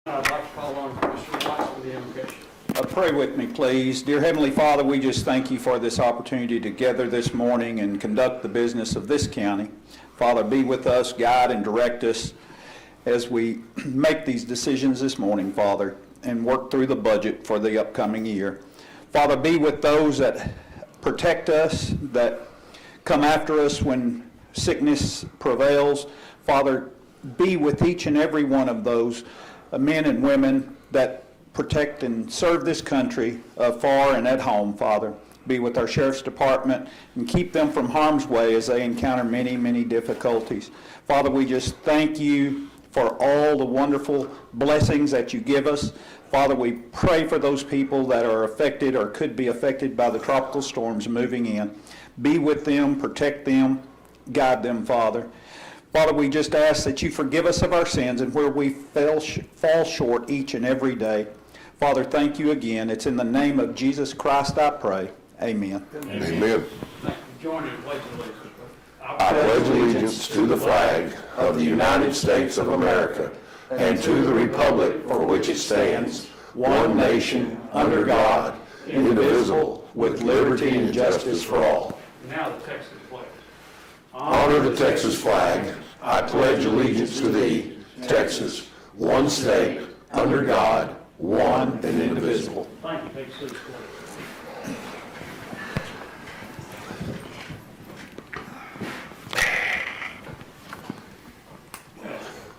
I'd like to call on Commissioner Watts for the invocation. Pray with me, please. Dear Heavenly Father, we just thank you for this opportunity to gather this morning and conduct the business of this county. Father, be with us, guide and direct us as we make these decisions this morning, Father, and work through the budget for the upcoming year. Father, be with those that protect us, that come after us when sickness prevails. Father, be with each and every one of those men and women that protect and serve this country far and at home, Father. Be with our sheriff's department and keep them from harm's way as they encounter many, many difficulties. Father, we just thank you for all the wonderful blessings that you give us. Father, we pray for those people that are affected or could be affected by the tropical storms moving in. Be with them, protect them, guide them, Father. Father, we just ask that you forgive us of our sins and where we fall short each and every day. Father, thank you again. It's in the name of Jesus Christ I pray. Amen. Amen. Thank you. Join in pledge of allegiance. I pledge allegiance to the flag of the United States of America and to the republic for which it stands, one nation, under God, indivisible, with liberty and justice for all. Now the text of the pledge. Honor the Texas flag. I pledge allegiance to thee, Texas, one state, under God, one and indivisible. Thank you. Take a seat, please.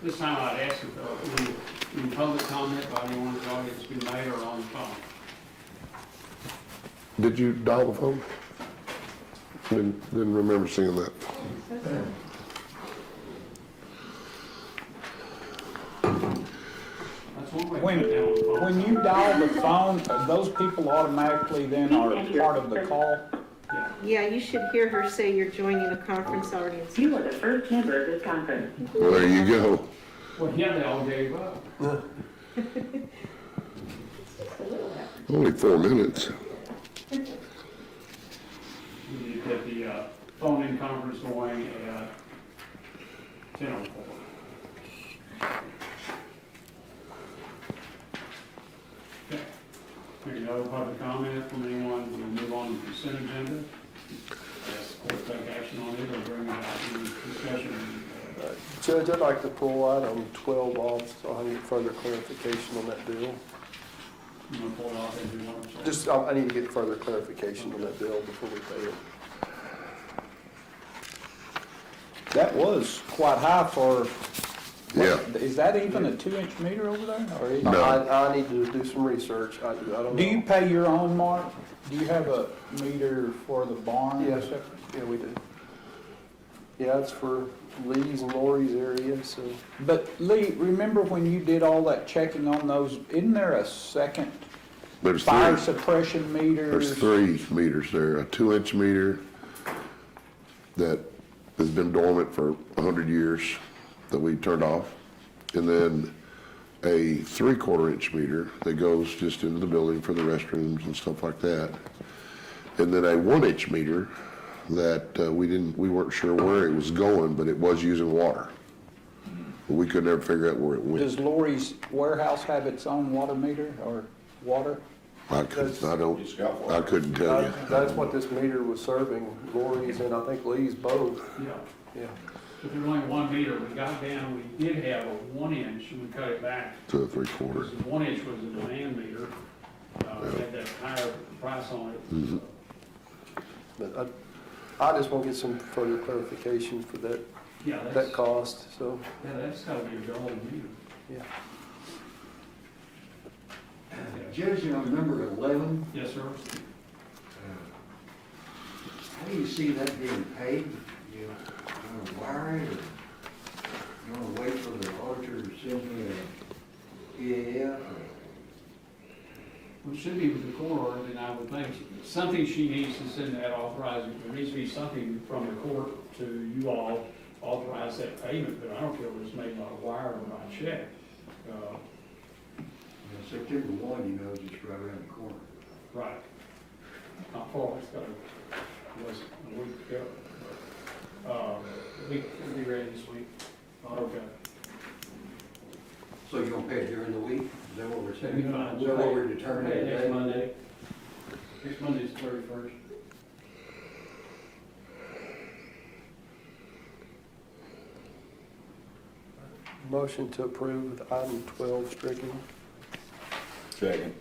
This time I'd ask if any public comment by anyone in the audience be made or on the phone. Did you dial the phone? Didn't remember seeing that. That's one way to When, put it down on the phone. when you dial the phone, those people automatically then are part of the call? Yeah, you should hear her say you're joining a conference audience. You are the first member of this conference. Well, there you go. Well, yeah, they all gave up. Only 4 minutes. We need to get the phone-in conference going at 10:04. Okay. Hearing no public comment from anyone, we'll move on to the consent agenda. Or take action on it or bring it out to discussion. Judge, I'd like to pull item 12 off, so I need further clarification on that bill. You want to pull it off and do what I'm saying? Just, I need to get further clarification on that bill before we pay it. That was quite high for, Yeah. is that even a 2-inch meter over there? Or is- No. I need to do some research. I don't know. Do you pay your own, Mark? Do you have a meter for the barn? Yes, yeah, we do. Yeah, it's for Lee's and Lori's area, so. But Lee, remember when you did all that checking on those, isn't there a second There's fire three. suppression meter? There's 3 meters there. A 2-inch meter that has been dormant for 100 years that we turned off. And then a 3/4-inch meter that goes just into the building for the restrooms and stuff like that. And then a 1-inch meter that we weren't sure where it was going, but it was using water. But we could never figure out where it went. Does Lori's warehouse have its own water meter or water? I couldn't tell you. That's what this meter was serving, Lori's and I think Lee's both. Yeah. Yeah. If there's only 1 meter, we got down, we did have a 1-inch, and we cut it back. To a 3/4. The 1-inch was a demand meter, had that higher price on it. But I just want to get some further clarification for that, Yeah, that that's, cost, so, yeah, that's gotta be a golden meter. yeah. Judge, on number 11, Yes, sir. how do you see that being paid? You want to wire it, or you want to wait for the auditor to send me a EAF? Well, it should be with the court, and I would think something she needs to send that authorizing, there needs to be something from the court to you all authorize that payment, but I don't care if it's made by wire or by check. September 1, you know, is just right around the corner. Right. Not far, it's got was a week ago. We'll be ready this week. Okay. So you're gonna pay it during the week? Is that what we're saying? That'd be fine. Is that what we're determining Okay, today? next Monday. Next Monday's 31st. Motion to approve with item 12 stricken. Second.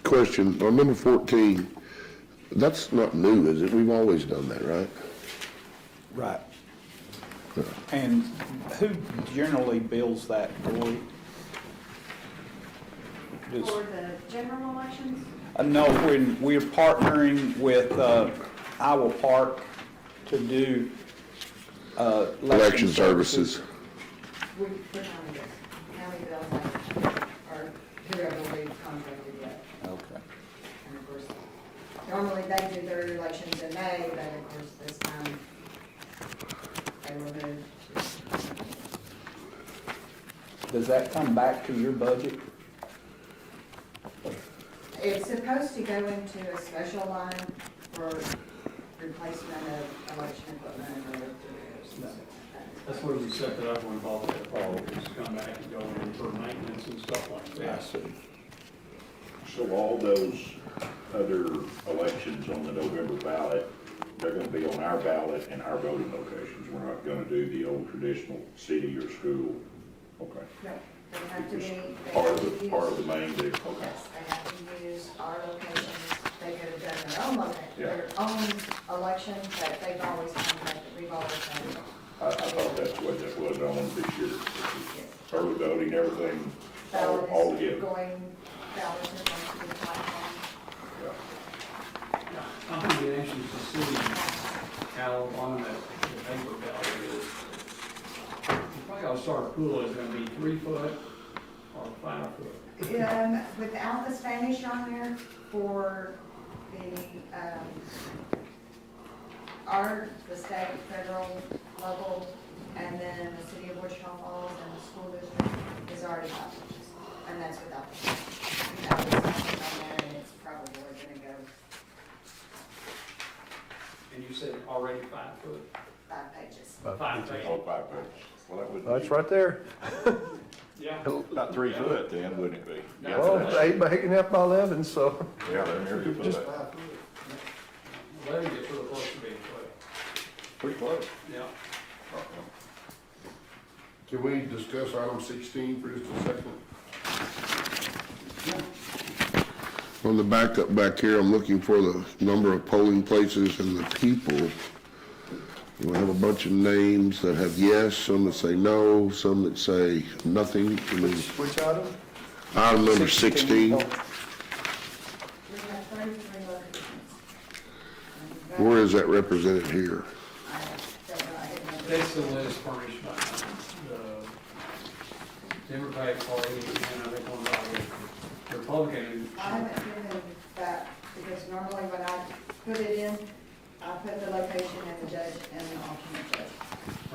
Question, on number 14, that's not new, is it? We've always done that, right? Right. And who generally bills that, Dory? Does- For the general elections, No, when we're partnering with Iowa Park to do Election services. we put on this county bills, or whoever we've contracted with. Okay. And of course, normally they do their elections in May, but of course this time they were moved. Does that come back to your budget? It's supposed to go into a special line for replacement of election equipment or No. That's where we set that up when Paul had a fall, just come back and go in for maintenance and stuff like I that. see. So all those other elections on the November ballot, they're gonna be on our ballot and our voting locations. We're not gonna do the old traditional city or school. Okay. No, they have to be, they Part have of to the, use. part of the main deal. Okay. Yes, they have to use our locations, they could have done their own Yeah. their own election, but they've always contacted, we've always had it. I thought that's what that was on this year. Early voting, everything, Ballot all is together. going, ballot is going to be platform. Yeah. I'm gonna be anxious to see how long that the paper ballot is. You probably ought to start a pool, is it gonna be 3 foot or 5 foot? Without the Spanish on there for the, the state, federal, local, and then the city of Wichita Falls and the school district is already 5 inches. And that's without the, without the Spanish on there, and it's probably gonna go And you said already 5 foot? 5 pages. 5 feet. Oh, 5 pages. Well, that would be That's right there. Yeah. about 3 foot then, wouldn't it be? Yeah, Well, that's- it's 8 by 11, so. Yeah, they're nearly a Just- foot. 11 gets real close to being a foot. Pretty close. Yeah. Can we discuss item 16 for just a second? On the backup back here, I'm looking for the number of polling places and the people. We have a bunch of names that have yes, some that say no, some that say nothing. I mean, Which item? item number 16, We have 33 locations. where is that represented here? I don't know, I didn't know. That's the list furnished by the Democratic Party and I think one by the Republican. I haven't given that, because normally when I put it in, I put the location and the judge and the alternate judge.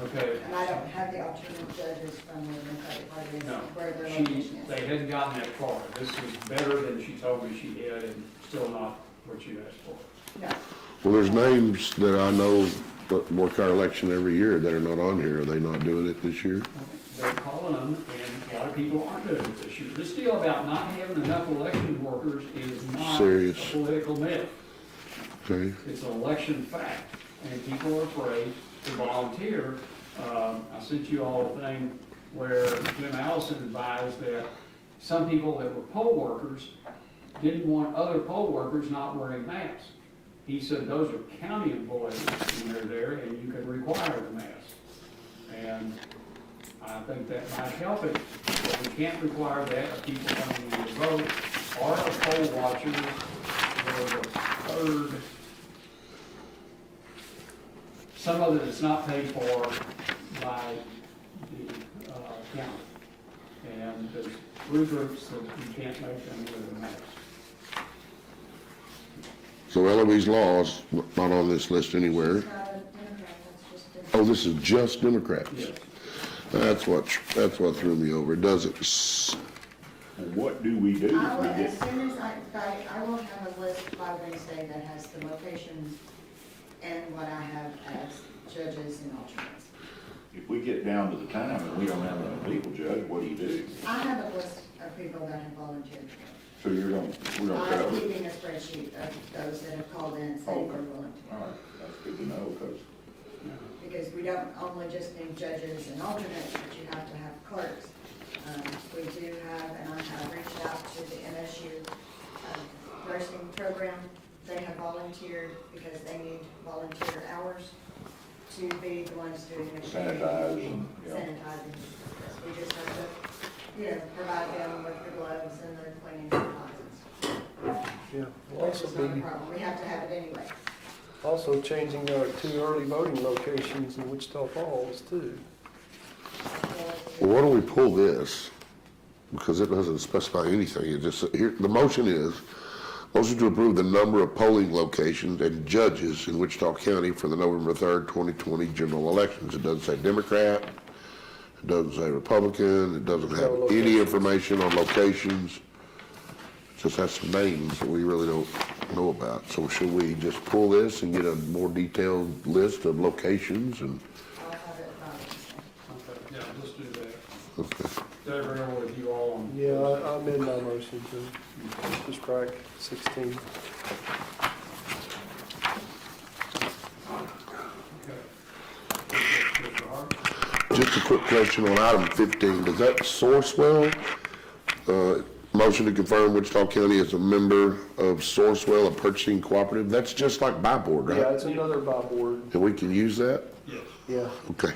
Okay. And I don't have the alternate judges from the Democratic Party, No, where their she, location is. they hadn't gotten that far. This is better than she told me she had and still not what you asked for. No, Well, there's names that I know that work our election every year that are not on here. Are they not doing it this year? They're calling them, and a lot of people aren't doing it this year. This deal about not having enough election workers is not a Serious. political myth. Okay, It's an election fact, and people are afraid to volunteer. I sent you all a thing where Jim Allison advised that some people that were poll workers didn't want other poll workers not wearing masks. He said those are county employees, and they're there, and you can require the mask. And I think that might help it, but we can't require that of people coming to vote, or of poll watchers, or the third. Some of it is not paid for by the county. And there's 3 groups that you can't make them with a mask. so Eloise Law is not on this list anywhere. it's not a Democrat, that's just. Oh, this is just Democrats? Yes. That's what threw me over. It doesn't, What do we do I will, if we as get, soon as I will have a list by Wednesday that has the locations and what I have as judges and alternates. if we get down to the time and we don't have a legal judge, what do you do? I have a list of people that have volunteered. So we're gonna try I'm to, keeping a spreadsheet of those that have called in saying Okay. they're willing to. all right, that's good to know, because Because we don't only just need judges and alternates, but you have to have clerks. We do have, and I have reached out to the MSU nursing program. They have volunteered because they need volunteer hours to be the ones doing the sanitize and, yeah. sanitizing. We just have to, provide them with the gloves and the cleaning supplies, Yeah. We'll which also is not a be, problem. We have to have it anyway. also changing our 2 early voting locations in Wichita Falls too. Well, why don't we pull this? Because it doesn't specify anything. It just, here, the motion is, motion to approve the number of polling locations and judges in Wichita County for the November 3rd, 2020 general elections. It doesn't say Democrat, it doesn't say Republican, it doesn't have No any locations. information on locations. It just has some names that we really don't know about. So should we just pull this and get a more detailed list of locations and, I'll have it by Wednesday. Okay, yeah, let's do that. okay. Did I agree with you all on? Yeah, I amend my motion to strike 16. Okay. Mr. Hart? Just a quick question on item 15, does that Sourcewell, motion to confirm Wichita County as a member of Sourcewell, a purchasing cooperative, that's just like buy board, Yeah, right? it's another buy board. And we can use that? Yes. Yeah. Okay,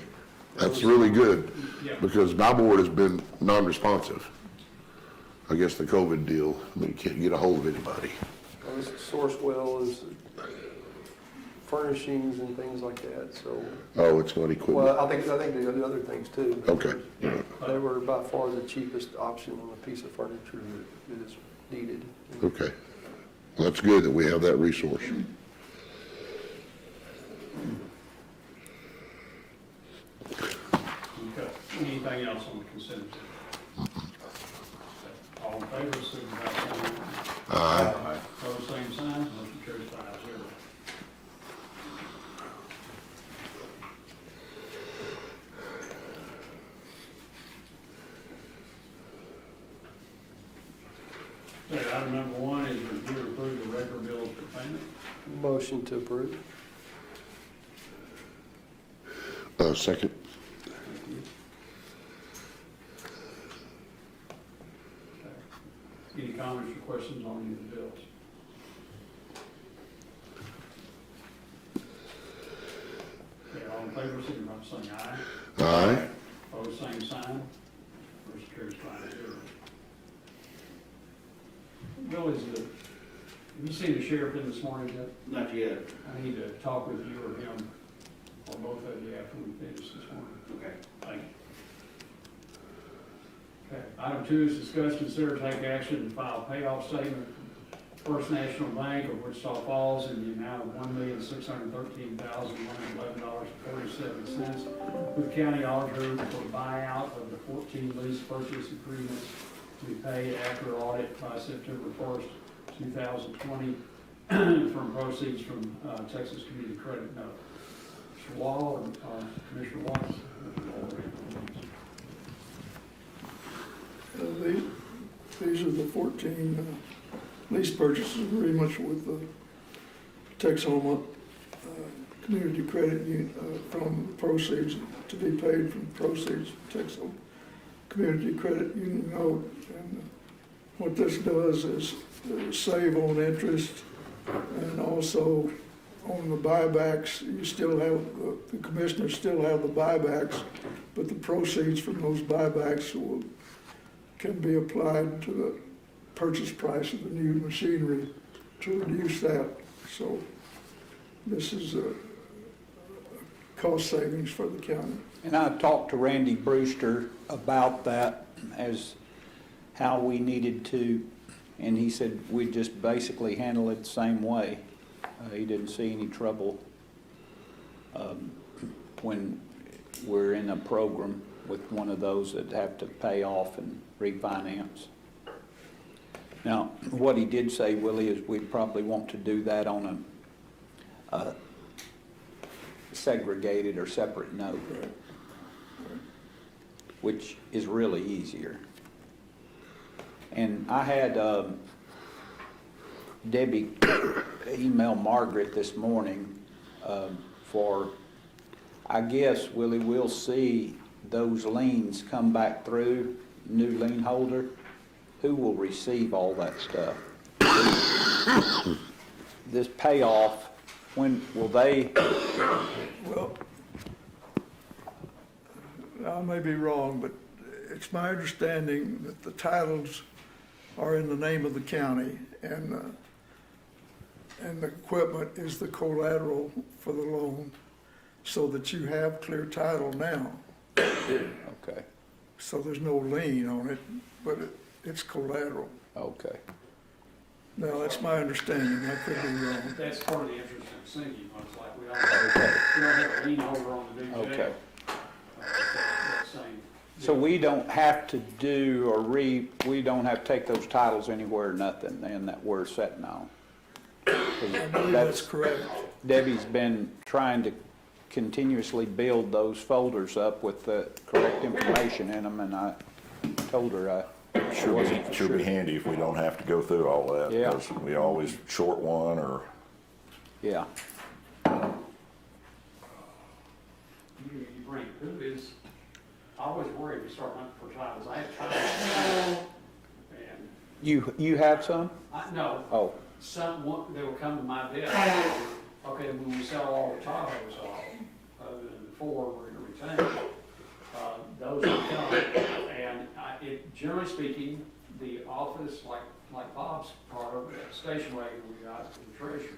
that's really good, Yeah. because buy board has been non-responsive. I guess the COVID deal, I mean, you can't get a hold of anybody. Sourcewell is furnishings and things like that, so, Oh, it's not equipment, well, I think they do other things too. okay. They were by far the cheapest option on a piece of furniture that is needed. Okay, well, that's good that we have that resource. Okay. Anything else on the consent agenda? All in favor, signify by saying aye. Aye. Opposed, same sign, motion carries 5-0. Okay, item number 1 is review and approve the record bills for payment. Motion to approve. Second, Thank you. Okay. Any comments or questions on any of the bills? Okay, all in favor, signify by saying aye. aye. Opposed, same sign. Motion carries 5-0. Bill, have you seen the sheriff in this morning yet? Not yet. I need to talk with you or him, or both of you after we finish this morning. Okay. Thank you. Okay, item 2 is discuss, consider, take action, and file payoff statement from First National Bank of Wichita Falls in the amount of $1,613,111.47 with the county auditor for buyout of the 14 lease purchase agreements to be paid after audit by September 1st, 2020, from proceeds from Texas Community Credit Note. Mr. Wall or Commissioner Watts? These are the 14 lease purchase agreements with Texoma Community Credit Union from proceeds to be paid from proceeds of Texoma Community Credit Union note. And what this does is save on interest and also on the buybacks. You still have, the commissioners still have the buybacks, but the proceeds from those buybacks can be applied to the purchase price of the new machinery to reduce that. So this is a cost savings for the county. And I talked to Randy Brewster about that as how we needed to, and he said we'd just basically handle it the same way. He didn't see any trouble when we're in a program with one of those that have to pay off and refinance. Now, what he did say, Willie, is we probably want to do that on a segregated or separate note, which is really easier. And I had Debbie email Margaret this morning for, I guess, Willie, we'll see those liens come back through, new lien holder. Who will receive all that stuff? This payoff, when will they, Well, I may be wrong, but it's my understanding that the titles are in the name of the county, and the equipment is the collateral for the loan, so that you have clear title now. okay, So there's no lien on it, but it's collateral. okay. Now, that's my understanding, I could be wrong. That's part of the interest in sinking, it's like we don't have a lien holder on the new jail. Okay. That same. So we don't have to do, or we don't have to take those titles anywhere, nothing, then, that we're setting on? I believe that's correct. Debbie's been trying to continuously build those folders up with the correct information in them, and I told her I wasn't for Sure be sure. handy if we don't have to go through all that. Yeah. 'Cause we always short one or, Yeah, You bring, who is, I always worry if you start hunting for titles, I have titles. And, you have some? no, Oh, they will come to my desk, okay, when we sell all the Tahoes off, other than the 4 we're gonna retain, those will come, and generally speaking, the office, like Bob's part of the station wagon we got from the treasurer.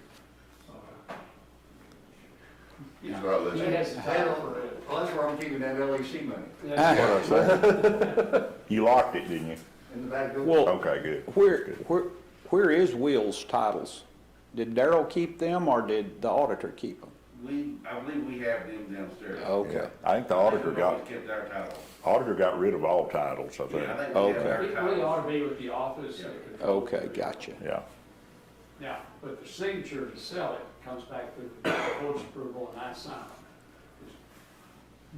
You He's know, not he listening. has the title for it. Well, that's where I'm keeping that LEC money, Yeah. you locked it, didn't you? in the back door. well, Okay, good. where is Will's titles? Did Darrell keep them, or did the auditor keep them? I believe we have them downstairs. Okay, I think the auditor Kept our title. got rid of all titles, I think. Yeah, I think we have Okay. our It really titles. ought to be with the office. that controls okay, it. gotcha. Yeah. Now, but the signature to sell it comes back through the board's approval and I sign it.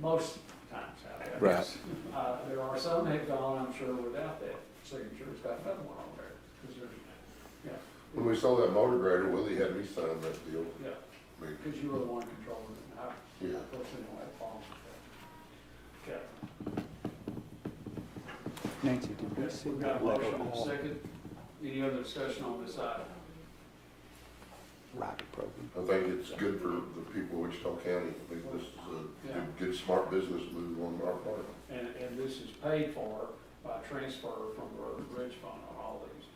Most times how that Right. is. There are some that have gone, I'm sure, without that signature, it's got another one on there. 'Cause there's, yeah, When we sold that motor grader, Willie had me sign that deal. yeah, I mean, because you were the one controlling it. I Yeah. personally don't have problems with that. Okay. Nancy, did we see We've got a that letter motion and a on second. Any other discussion on this item? RIPE program? I think it's good for the people of Wichita County. I think this is a Yeah. good, smart business move on our part. And this is paid for by transfer from the Road and Bridge Fund on all these.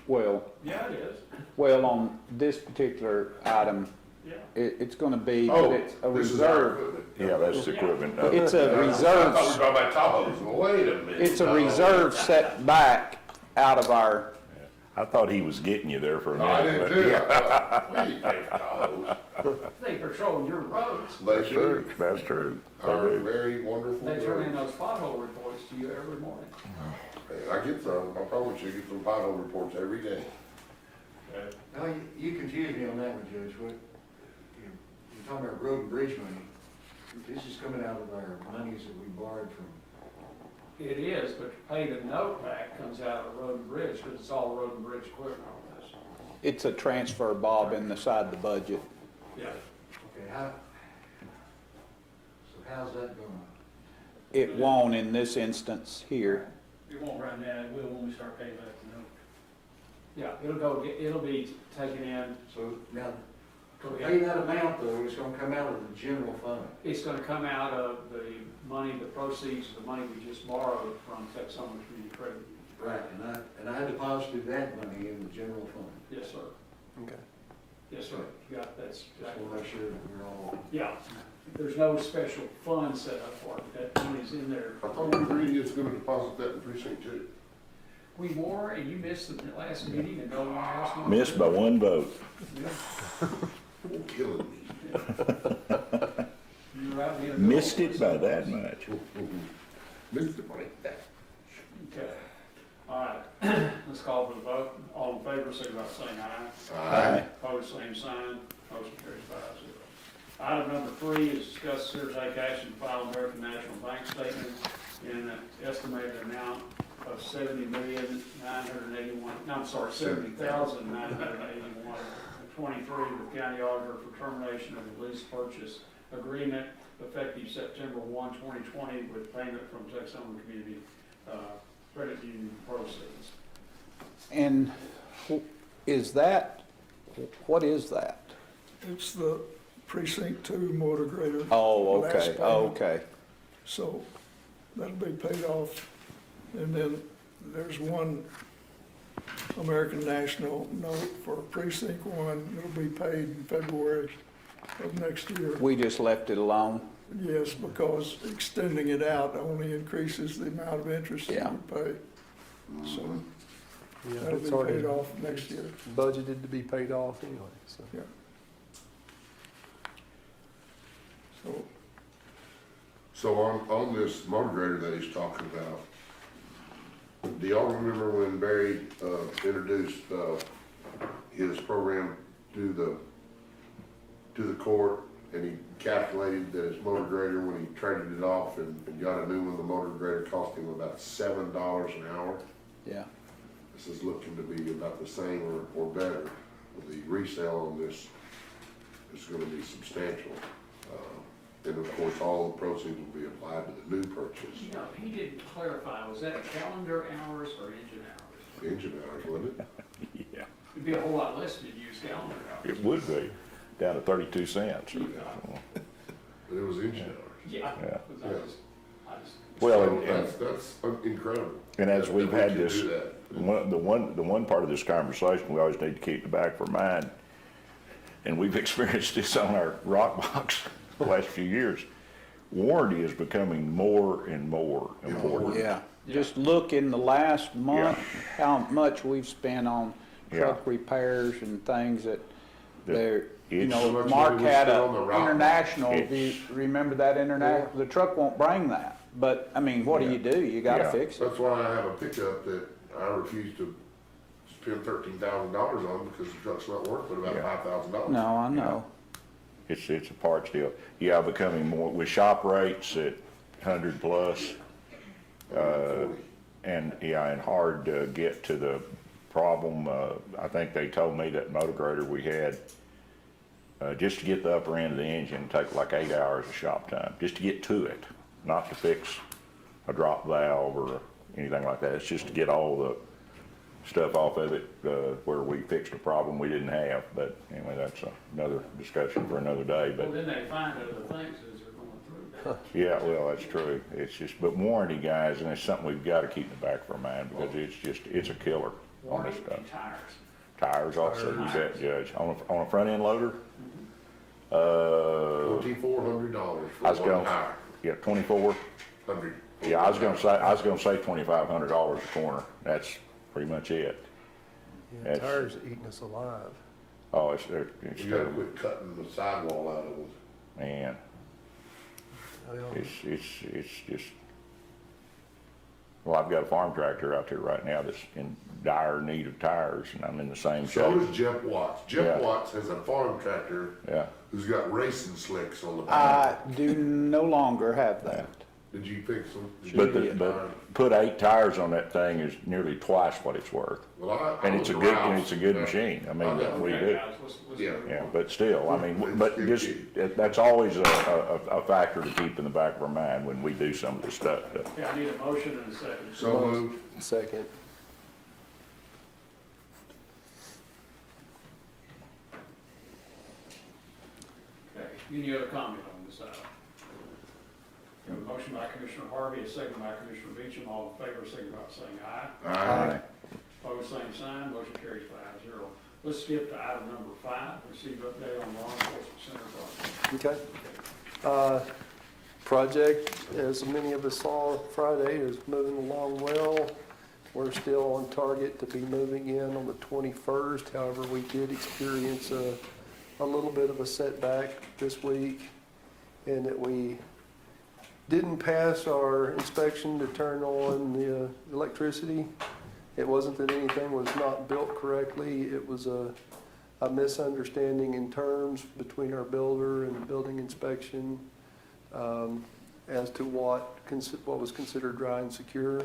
Well, Yeah, it is. well, on this particular item, Yeah. it's gonna be, Oh, but it's a this is our reserve. equipment. Yeah, that's the equipment. It's a I thought we reserve, were talking about Tahoes. Wait a minute. it's a No. reserve set back out of our, I thought he was getting you there for a No, I minute. did but- too. I thought, we ain't paying Tahoes. They patrol your roads. They That's do. true, that's true. They Our do. very wonderful. They turn in roads. those pothole reports to you every morning. And I get some. I probably should get some pothole reports every day. No, you confused me on that one, Judge, you're talking about road and bridge money. This is coming out of our monies that we borrowed from, It is, but to pay the note back comes out of Road and Bridge, because it's all Road and Bridge equipment on this. it's a transfer, Bob, in the side of the budget. Yeah. okay, so how's that going? It won't in this instance here. It won't right now, it will when we start paying back the note. Yeah, it'll be taken in, So now, go to ahead. pay that amount though, it's gonna come out of the general fund. It's gonna come out of the money, the proceeds of the money we just borrowed from Texoma Community Credit. Right, and I deposited that money in the general fund. Yes, sir. Okay. Yes, sir. You got, that's Just exactly wanna right. make sure that we're all, Yeah, there's no special fund set up for it, that money's in there. I thought we agreed he was gonna deposit that in precinct 2. We were, and you missed the last meeting, and no one else. wanted Missed to. by one vote. Yeah. You're killing me. You were out being a Missed little- it by that much. Missed it like that. Okay. Let's call for the vote. All in favor, signify by saying aye. Aye. Opposed, same sign. Motion carries 5-0. Item number 3 is discuss consider take action to file American National Bank statement in an estimated amount of $70,981.23 with county auditor for termination of the lease purchase agreement effective September 1, 2020 with payment from Texoma Community Credit Union proceeds. And is that, what is that? It's the precinct 2 motor grader. Oh, last okay, payment. okay. So that'll be paid off. And then there's one American National note for precinct 1. It'll be paid in February of next year. We just left it alone. Yes, because extending it out only increases the amount of interest you Yeah. pay. So Yeah, that'll it's be already paid off next year. budgeted to be paid off anyway, so. Yeah. So So on this motor grader that he's talking about, do y'all remember when Barry, introduced, his program to the court, and he calculated that his motor grader, when he traded it off and got a new one, the motor grader cost him about $7 an hour? Yeah. This is looking to be about the same or better. The resale on this is gonna be substantial. And of course, all the proceeds will be applied to the new purchase. You know, he didn't clarify, was that calendar hours or engine hours? Engine hours, wasn't it? Yeah, It'd be a whole lot less if you use calendar hours. it would be, down to 32 cents. But it was engine hours. Yeah. Yeah. I just. Well, So and that's incredible. and as that we've we had can this, do that. the one part of this conversation, we always need to keep in the back of our mind, and we've experienced this on our rock box the last few years. Warranty is becoming more and more important. Yeah, just look in the last month, how much we've spent on truck repairs and things that they're, you It's- know, How much Mark money we had spent a on the rock. international, do you It's- remember that international? The truck won't bring that, but, I mean, what do you do? You gotta Yeah. fix it. That's why I have a pickup that I refuse to spend $13,000 on because the truck's not worth but about Yeah. $5,000. No, I know. It's a parts deal. Yeah, becoming more, with shop rates at 100 plus, and hard to get to the problem. I think they told me that motor grader we had, just to get the upper end of the engine, take like 8 hours of shop time, just to get to it, not to fix a drop valve or anything like that. It's just to get all the stuff off of it, where we fixed a problem we didn't have. But anyway, that's another discussion for another day. Well, But then they find other things as they're going through. yeah, well, that's true. It's just, but warranty, guys, and it's something we've got to keep in the back of our mind because it's a killer on this Warranty stuff. and tires. Tires also, you bet, Judge. On a front end loader, $2,400 for I was one gonna, tire. yeah, 24. 100. Yeah, I was gonna say $2,500 a corner. That's pretty much it. Yeah, That's- tires are eating us alive. Oh, it's You gotta quit cutting the sidewall out of them. man, Well, it's just, well, I've got a farm tractor out there right now that's in dire need of tires, and I'm in the same So shape. does Jeff Watts. Jeff Yeah. Watts has a farm tractor Yeah, who's got racing slicks on the I back. do no longer have that. Did you fix them? Did but you fix mine? put 8 tires on that thing is nearly twice what it's worth. Well, I And was it's a aroused. good Yeah. machine. I mean, I know. what do you Okay, do? guys, let's Yeah. move on. Yeah, but still, I mean, It's but good just, kid. that's always a factor to keep in the back of our mind when we do some of this stuff. Okay, I need a motion and a second. So moved. second. Okay, any other comment on this item? We have a motion by Commissioner Harvey, a second by Commissioner Beecham. All in favor, signify by saying aye. Aye. Opposed, same sign. Motion carries 5-0. Let's skip to item number 5, receive update on law enforcement center project. Okay. Project, as many of us saw Friday, is moving along well. We're still on target to be moving in on the 21st. However, we did experience a little bit of a setback this week in that we didn't pass our inspection to turn on the electricity. It wasn't that anything was not built correctly, it was a misunderstanding in terms between our builder and the building inspection as to what was considered dry and secure.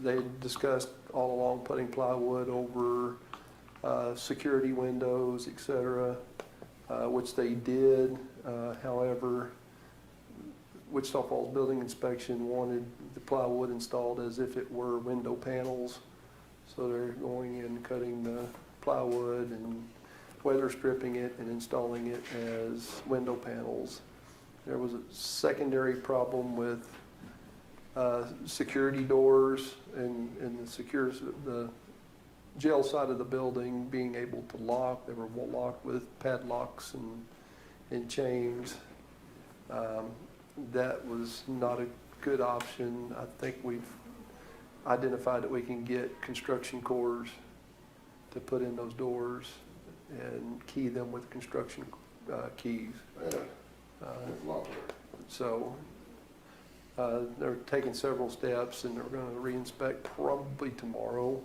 They discussed all along putting plywood over security windows, et cetera, which they did. However, Wichita Falls Building Inspection wanted the plywood installed as if it were window panels. So they're going in, cutting the plywood and weather stripping it and installing it as window panels. There was a secondary problem with security doors and the jail side of the building being able to lock. They were locked with padlocks and chains. That was not a good option. I think we've identified that we can get construction cores to put in those doors and key them with construction keys. So they're taking several steps, and they're going to re-inspect probably tomorrow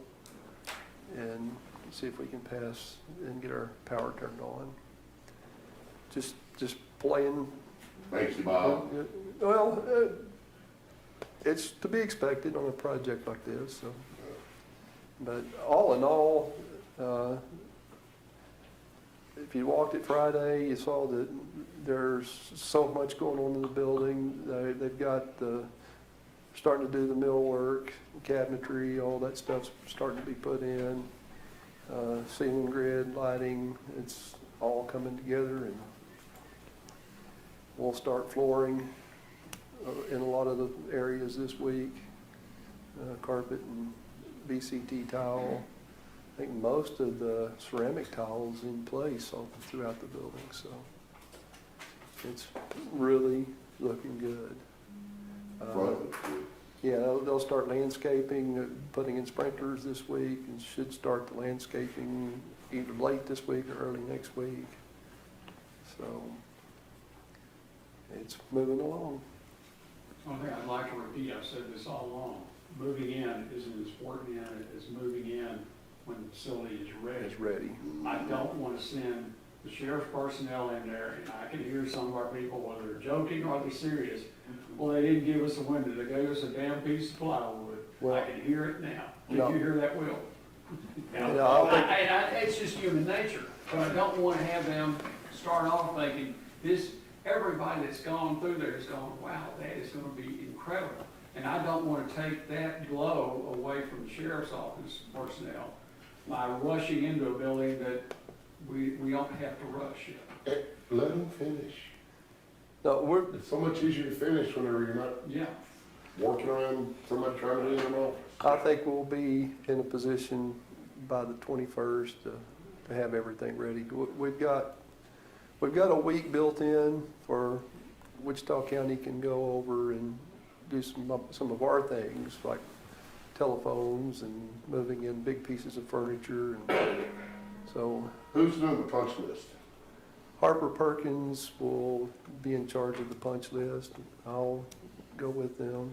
and see if we can pass and get our power turned on. Just playing. Thanks, Bob. Well, it's to be expected on a project like this. So, but all in all, if you walked it Friday, you saw that there's so much going on in the building. They've got starting to do the millwork, cabinetry, all that stuff's starting to be put in. Ceiling grid, lighting, it's all coming together, and we'll start flooring in a lot of the areas this week. Carpet and VCT tile. I think most of the ceramic tiles in place all throughout the building, so it's really looking good. Yeah, they'll start landscaping, putting in sprinklers this week, and should start the landscaping either late this week or early next week. So it's moving along. One thing I'd like to repeat, I've said this all along, moving in isn't as important as moving in when the facility is ready. It's ready. I don't want to send the sheriff's personnel in there, and I can hear some of our people, whether they're joking or they're serious, well, they didn't give us a window, they gave us a damn piece of plywood. Well, I can hear it now. Did no. you hear that, Will? No, It's just human nature, but I don't want to have them start off thinking, everybody that's gone through there is going, wow, that is going to be incredible. And I don't want to take that glow away from the sheriff's office personnel by rushing into a building that we don't have to rush it. Let them finish. No, It's so much easier to finish whenever you're not Yeah. working around somebody trying to do an office. I think we'll be in a position by the 21st to have everything ready. We've got a week built in for Wichita County can go over and do some of our things, like telephones and moving in big pieces of furniture. And so Who's doing the punch list? Harper Perkins will be in charge of the punch list. I'll go with them.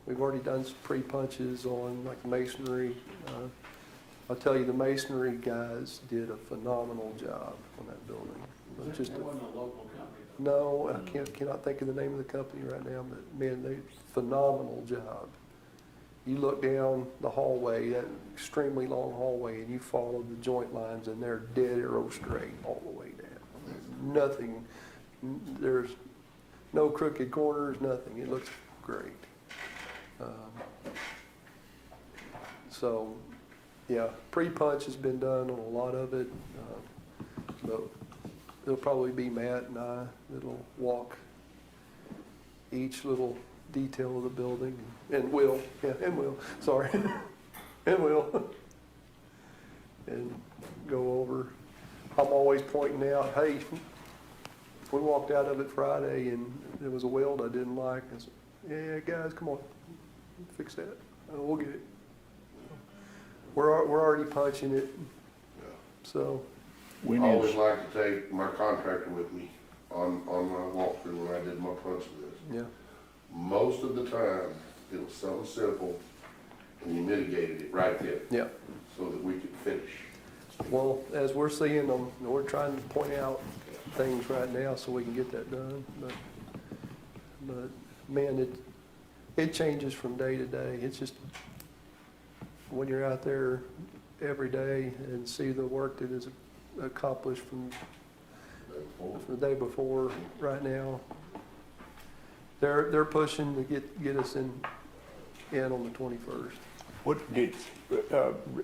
We've already done some pre-punches on like masonry. I'll tell you, the masonry guys did a phenomenal job on that building. It wasn't a local company, No, I cannot think of the name of the company right now, but man, they phenomenal job. You look down the hallway, that extremely long hallway, and you follow the joint lines, and they're dead arrow straight all the way down. Nothing, there's no crooked corners, nothing. It looks great. So, yeah, pre-punch has been done on a lot of it, but it'll probably be Matt and I that'll walk each little detail of the building, and Will, sorry, and Will, and go over. I'm always pointing out, hey, we walked out of it Friday and there was a weld I didn't like. I said, yeah, guys, come on, fix that. We'll get it. We're already punching it, so. We I always need, like to take my contractor with me on my walkthrough when I did my punch list. Yeah. Most of the time, It was something simple, and you mitigated it right there, Yeah. so that we could finish. Well, as we're seeing them, we're trying to point out things right now so we can get that done, but man, it changes from day to day. It's just, when you're out there every day and see the work that is accomplished from the day before, right now, they're pushing to get us in on the 21st. What did,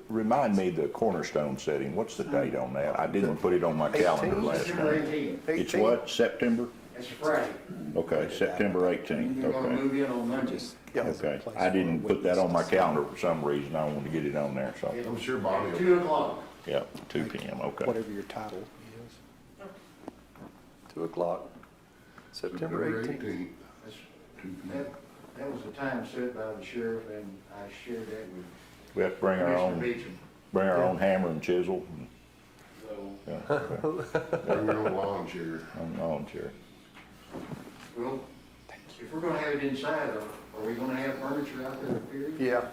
remind me the cornerstone setting, what's the date on that? I didn't put it on my calendar 18th. last September night. 18th. It's what, September? That's Friday. Okay, September 18th, You're gonna okay. move in on Monday. Okay, I didn't put that on my calendar for some reason, I wanted to get it on there, so, I'm sure Bobby will. 2 o'clock. yeah, 2 PM, okay. Whatever your title is. 2 o'clock, September 18th. That's- That was the time set by the sheriff, and I shared that with We have to bring our Commissioner own, Beecham. bring our own hammer and chisel, So, yeah, okay. Bring your own lawn chair. On chair. Well, if we're gonna have it inside, are we gonna have furniture out there, period? Yeah,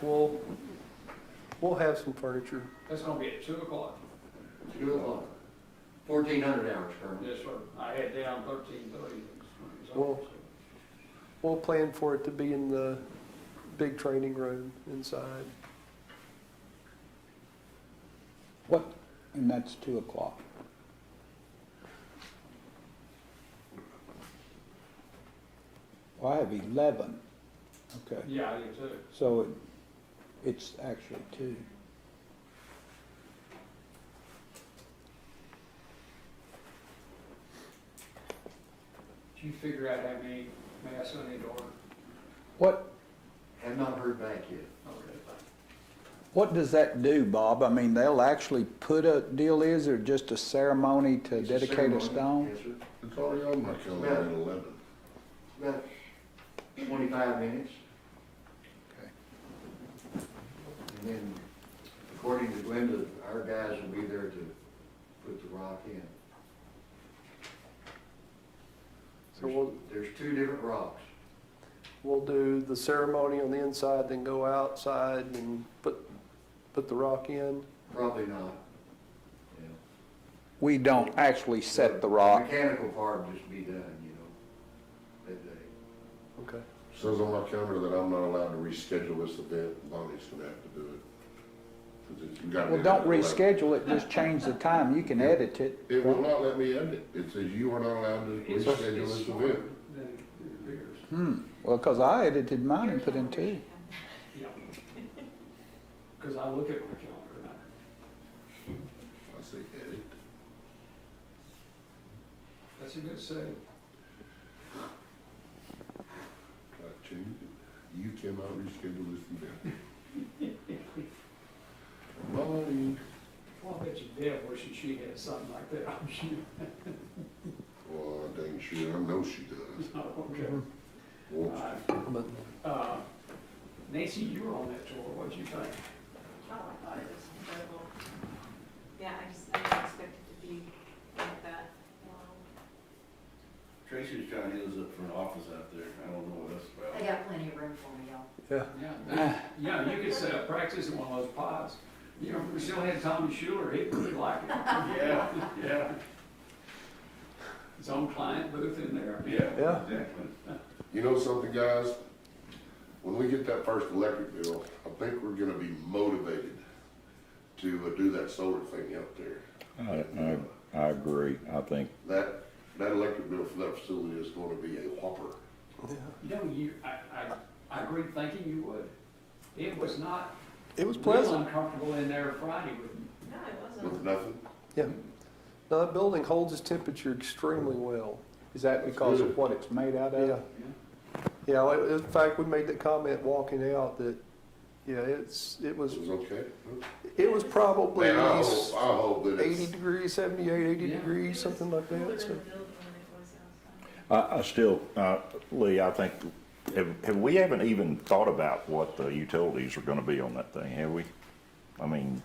we'll have some furniture. That's gonna be at 2 o'clock. 2 o'clock. 1,400 hours currently. Yes, sir. I had down 13:30. Well- We'll plan for it to be in the big training room inside. What, and that's 2 o'clock. Well, I have 11, okay, Yeah, I do too. so it's actually 2. Did you figure out how many masks I need to order? What, Have not heard back yet. Okay. what does that do, Bob? I mean, they'll actually put a deal, is or just a ceremony to It's dedicate a ceremony. stone? Yes, sir. It's already on my calendar at 11. About 25 minutes. Okay. And then, according to Glenda, our guys will be there to put the rock in. So There's 2 different rocks. we'll do the ceremony on the inside, then go outside and put the rock in. Probably not. Yeah. We don't actually set the rock. Mechanical part will just be done, that day. Okay. Says on my calendar that I'm not allowed to reschedule this event. Bonnie's gonna have to do it. 'Cause you gotta Well, do don't that at 11. reschedule it, just change the time. You can edit it. It will not let me edit it. It says you are not allowed to reschedule this event. Then it appears. Well, because I edited mine and put in 2. Yeah. Because I look at my calendar and I say edit. that's a good save. I change it. You cannot reschedule this event. Bonnie. Well, I bet you Deb wishes she had something like that, I'm sure. Well, dang sure, I know she does. Okay. Well, But Nancy, you were on that tour, what'd you think? Oh, I thought it was incredible. Yeah, I didn't expect it to be like that. Tracy's trying to hit us up for an office out there. I don't know what that's about. They got plenty of room for me, y'all. yeah, Yeah, you could set up practice in one of those pods. You know, we still had Tommy Schuler, he'd really like it. Yeah, Yeah. His own client booth in there. yeah, Yeah. exactly. you know something, guys? When we get that first electric bill, I think we're gonna be motivated to do that solar thing out there. I agree, I think, That electric bill for that facility is gonna be a whopper. You know, I agree thinking you would. It was not it was real pleasant. uncomfortable in there Friday with No, it With wasn't. nothing? Yeah. No, that building holds its temperature extremely well. Is that because of what it's made out of? Yeah. Yeah, in fact, we made the comment walking out that, yeah, it was It was okay? probably Man, I hope that 80 it's, degrees, 78, 80 Yeah. degrees, something like that. So. I still, Lee, I think, have we haven't even thought about what the utilities are gonna be on that thing, have we? I mean,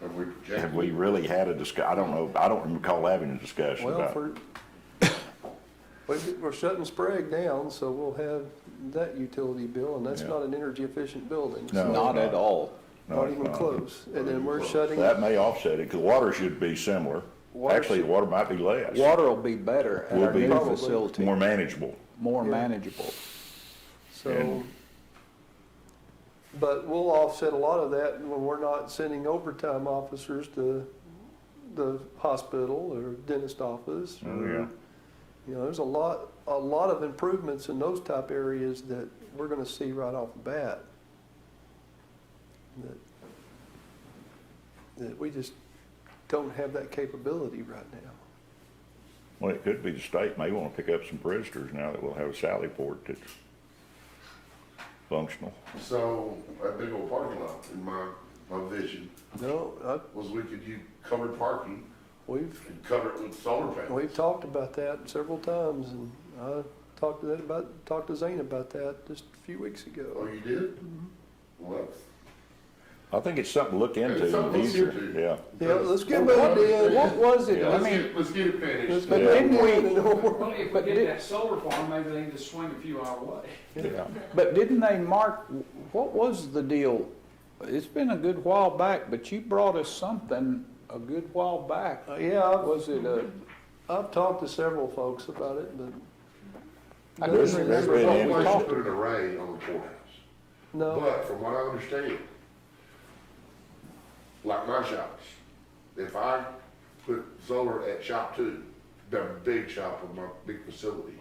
have we projected? have we really had a I don't know, I don't recall having a discussion Well, about. for, We're shutting Sprague down, so we'll have that utility bill, and that's Yeah. not an energy efficient building. No. so Not at all. No, Not it's even not. close. And then we're shutting, That may offset it, because water should be similar. Water Actually, should- the water might be less. Water will be better at Will our be new probably facility, More manageable. more Yeah. manageable. so, And- but we'll offset a lot of that when we're not sending overtime officers to the hospital or dentist office. Oh, or, yeah. You know, there's a lot of improvements in those type areas that we're gonna see right off the bat. That we just don't have that capability right now. Well, it could be the state may want to pick up some prisoners now that we'll have a Sally Port that's functional. So, that big old parking lot, in my vision, No, was we could use covered parking we've and cover it with solar panels. We've talked about that several times, and I talked to Zane about that just a few weeks Oh, ago. you did? Well, that's. I think it's something to look into It's in something the to look future. into. Yeah. Yeah, let's get moved in. What was it? Yeah. I mean, Let's get it finished. but Yeah. didn't we, Well, if we get that solar farm, maybe they can just swing a few our way. Yeah. but didn't they mark, what was the deal? It's been a good while back, but you brought us something a good while back. Yeah, Was it a, I've talked to several folks about it, but I There's- couldn't there's remember been what we Place to talked. put an array on the courthouse. no, But from what I understand, like my shops, if I put solar at shop 2, the big shop of my big facility,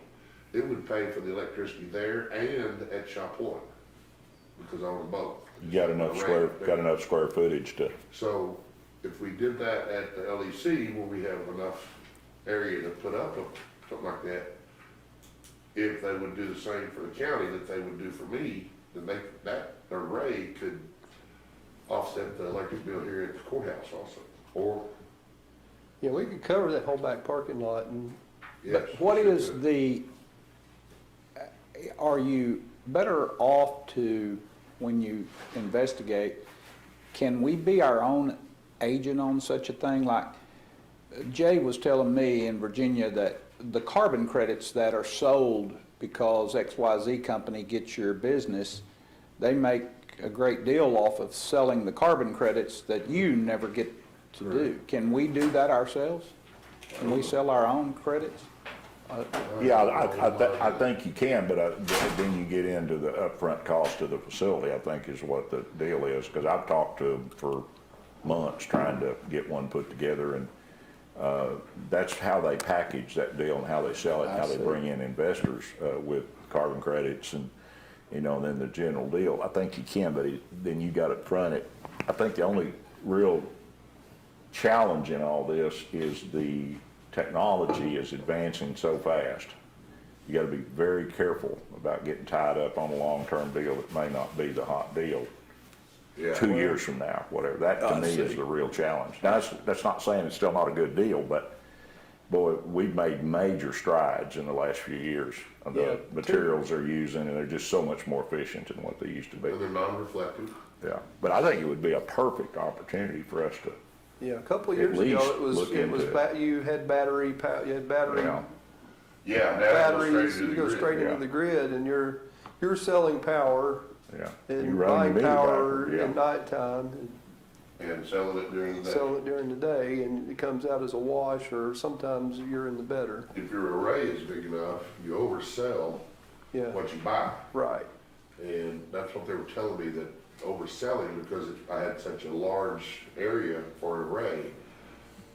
it would pay for the electricity there and at shop 1, because I own both. You got enough square footage to, So if we did that at the LEC, where we have enough area to put up something like that, if they would do the same for the county that they would do for me, then that array could offset the electric bill here at the courthouse also. Or, yeah, we could cover that whole back parking lot, and yes. But what is the, are you better off to, when you investigate, can we be our own agent on such a thing? Like Jay was telling me in Virginia that the carbon credits that are sold because XYZ company gets your business, they make a great deal off of selling the carbon credits that you never get to do. Can we do that ourselves? Can we sell our own credits? yeah, I think you can, but then you get into the upfront cost of the facility, I think is what the deal is. Because I've talked to them for months trying to get one put together, and that's how they package that deal and how they sell it, and how they bring in investors with carbon credits and, you know, and then the general deal. I think you can, but then you got to front it. I think the only real challenge in all this is the technology is advancing so fast. You got to be very careful about getting tied up on a long-term deal that may not be the hot deal Yeah. 2 years from now, whatever. That to I me is see. the real challenge. Now, that's not saying it's still not a good deal, but boy, we've made major strides in the last few years. Yeah, The materials they're using, and they're just so much more efficient than what they used to be. And they're non-reflective. Yeah, but I think it would be a perfect opportunity for us to, yeah, a couple of At years least ago, look it was, into it. you had battery, yeah, Yeah, now it goes batteries, straight you into go the straight grid. into the grid, and you're selling power yeah. You and run your buying meter power backward, yeah. at nighttime, And selling it during the and day. sell it during the day, and it comes out as a wash, or sometimes you're in the better. If your array is big enough, you oversell Yeah, what you buy. right. And that's what they were telling me, that overselling, because I had such a large area for an array,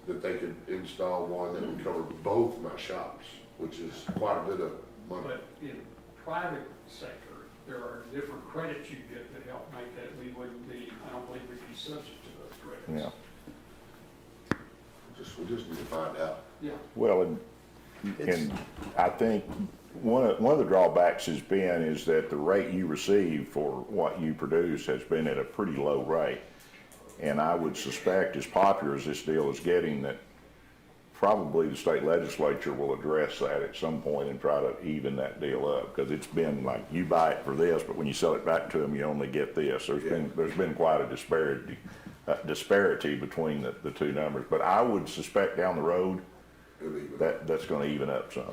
that they could install one that would cover both my shops, which is quite a bit of money. But in private sector, there are different credits you get that help make that we wouldn't be, I don't believe we'd be subject to those credits. Yeah. We just need to find out. Yeah. Well, and I think one of the drawbacks has been is that the rate you receive for what you produce has been at a pretty low rate. And I would suspect, as popular as this deal is getting, that probably the state legislature will address that at some point and try to even that deal up. Because it's been like, you buy it for this, but when you sell it back to them, you only get this. There's been quite a disparity between the two numbers. But I would suspect down the road, that's gonna even up some.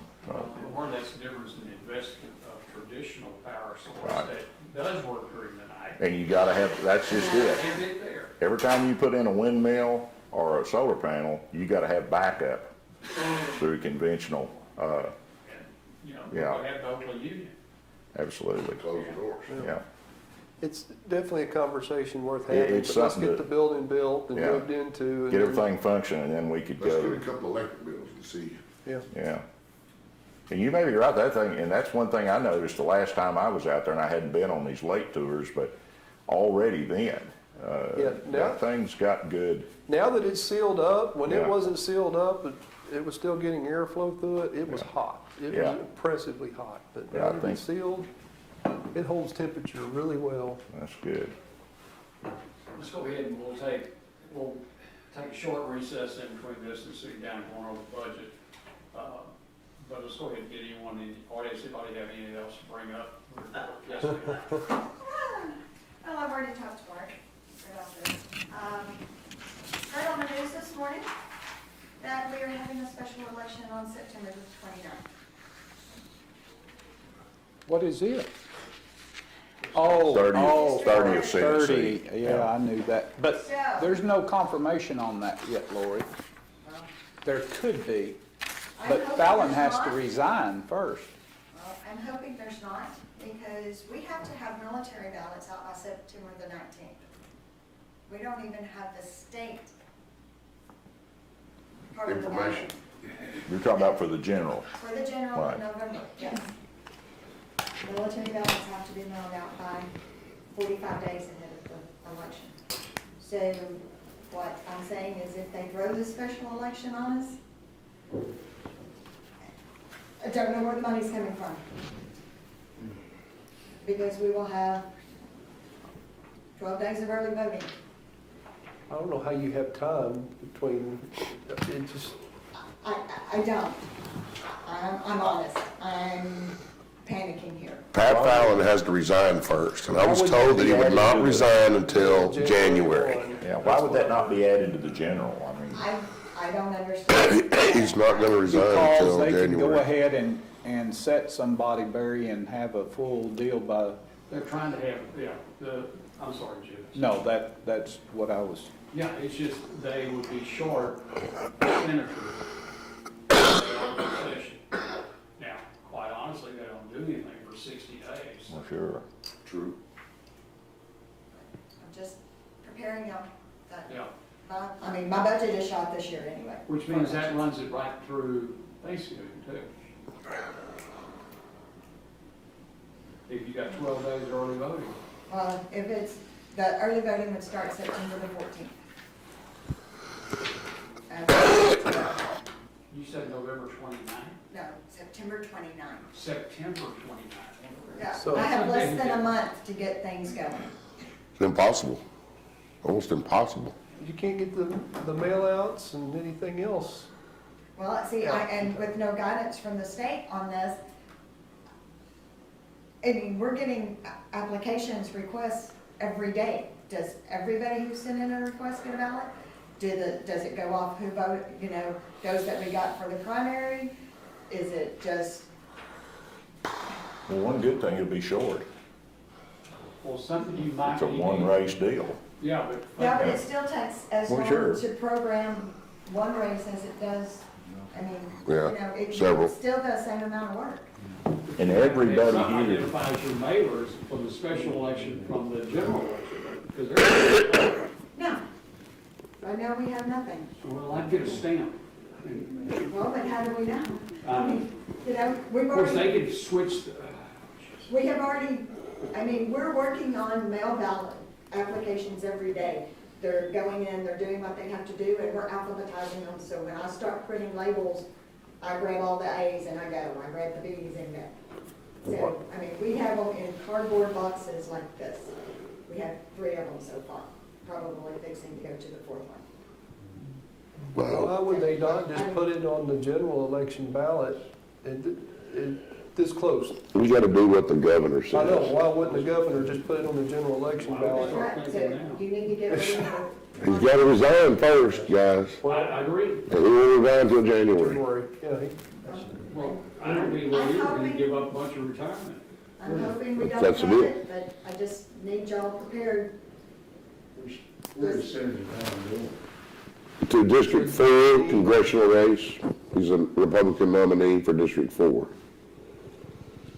Or that's the difference in the investment of traditional power source Right. that does work during the night. And you gotta have, that's just it. And it there. Every time you put in a windmill or a solar panel, you gotta have backup through conventional, And, you know, Yeah. we have the Oakland Union. absolutely, Close the doors. yeah. It's definitely a conversation worth It- having, it's but let's something get to- the building built and Yeah. moved into. and Get then- everything functioning, and then we could Let's go. get a couple electric bills and see. Yeah. Yeah. And you may be right, that thing, and that's one thing I noticed the last time I was out there, and I hadn't been on these lake tours, but already then, Yeah, now- that thing's got good, Now that it's sealed up, when it Yeah. wasn't sealed up, it was still getting airflow through it, it was Yeah. hot. It Yeah. was impressively hot, but Yeah, now I that think- it's sealed, it holds temperature really well. that's good. Let's go ahead and we'll take a short recess in between this and sit down and go over the budget. But let's go ahead and get anyone in the audience, anybody have anything else to bring up? Yes, ma'am. Well, I've already talked to Mark about this. Heard on the news this morning that we are having a special election on September the 29th. What is it? Oh, 30th Tennessee. 30, yeah, I knew that. But So- there's no confirmation on that yet, Lori. There could be, I'm but hoping Fallon there's has to not. resign first. Well, I'm hoping there's not, because we have to have military ballots out by September the 19th. We don't even have the state part of the ballot. Information. You're talking about for the general. For the general Right. in November, yes. Military ballots have to be mailed out by 45 days ahead of the election. So what I'm saying is if they throw this special election on us, I don't know where the money's coming from. Because we will have 12 days of early voting. I don't know how you have time between, it just, I don't. I'm honest. I'm panicking here. Pat Fallon has to resign first, and I was Why would told that that he be would added not to the- resign until January. 1. Yeah, why would that not be added to the general? I mean, I don't understand. He's not gonna resign Because until they can go January. ahead and set somebody, Barry, and have a full deal by, They're trying to have, I'm sorry, Jim. no, that's what I was, Yeah, it's just they would be short senators in the session. Now, quite honestly, they don't do anything for 60 days. well, sure. True. I'm just preparing y'all. that- Yeah, I mean, my budget is shot this year anyway. which means that runs it right through Thanksgiving too. If you got 12 days early voting. Well, if it's, the early voting would start September the 14th. You said November 29th? No, September 29th. September 29th. Yeah, So- I have less than a month to get things going. It's impossible. Almost impossible. You can't get the mail outs and anything else. Well, see, and with no guidance from the state on this, I mean, we're getting applications, requests every day. Does everybody who sent in a request get a ballot? Does it go off who voted, those that we got for the primary? Is it just, Well, one good thing, it'll be short. Well, something you might It's a need. one-race deal. Yeah, but. yeah, but it still takes as Well, long sure. to program one race as it does, I mean, Yeah, it several. still does the same amount of work. And everybody Some here, identifies your mailers from the special election from the general election, because they're, No, right now we have nothing. well, I'd get a stamp. Well, but how do we know? I Um, mean, we've Of course, already, they could switch, we have already, I mean, we're working on mail ballot applications every day. They're going in, they're doing what they have to do, and we're alphabetizing them, so when I start putting labels, I grab all the A's and I go, I grab the B's and go. So, I mean, we have them in cardboard boxes like this. We have 3 of them so far, probably fixing to go to the 4th one. Well, Why would they not just put it on the general election ballot? this close. We gotta do what the governor I know, says. why wouldn't the governor just put it on the general election That's ballot? right, so you need to get ready for. He's gotta resign first, guys. I agree. And he won't resign until January. January, yeah, Well, I don't think we're either gonna give up a bunch of retirement. I'm hoping we don't That's have the deal. it, but I just need y'all prepared. Where's Senator Brown going? To District 4 congressional race, he's a Republican nominee for District 4.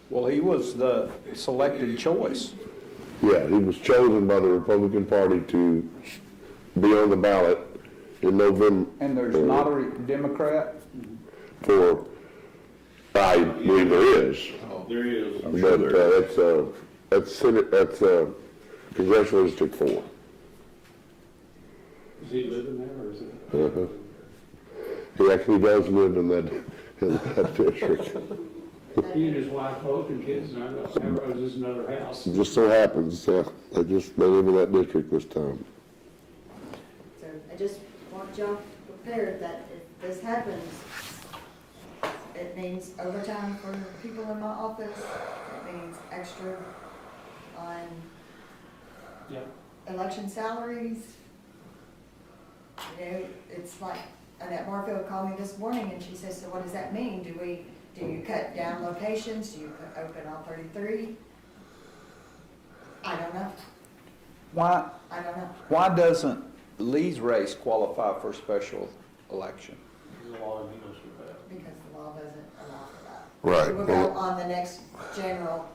Well, he was the selected choice. Yeah, he was chosen by the Republican Party to be on the ballot in November. And there's not a Democrat? For, I believe there is, There is. but that's Senate, that's congressional District 4. Is he living there or is it? He actually does live in that district. He and his wife both and kids, and I know, or is this another house? It just so happens, they live in that district this time. So I just want y'all prepared that if this happens, it means overtime for people in my office. It means extra on Yeah. election salaries. You know, it's like, Annette Marfield called me this morning and she says, so what does that mean? Do you cut down locations? Do you open all 33? I don't know. Why, I don't know. why doesn't Lee's race qualify for special election? There's a lot of needles with that. Because the law doesn't allow for that. Right. We'll go on the next general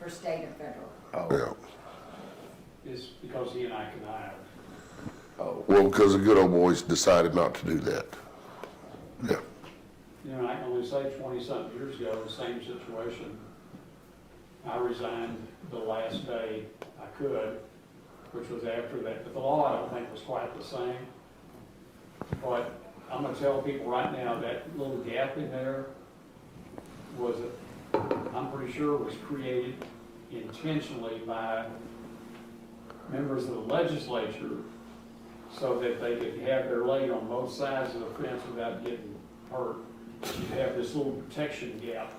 for state and federal. Yeah. It's because he and I connived. Well, because the good old boys decided not to do that. Yeah. You know, I can only say 20-something years ago, the same situation. I resigned the last day I could, which was after that. But the law, I don't think, was quite the same. But I'm gonna tell people right now, that little gap in there was, I'm pretty sure was created intentionally by members of the legislature so that they could have their leg on both sides of the fence without getting hurt. You have this little protection gap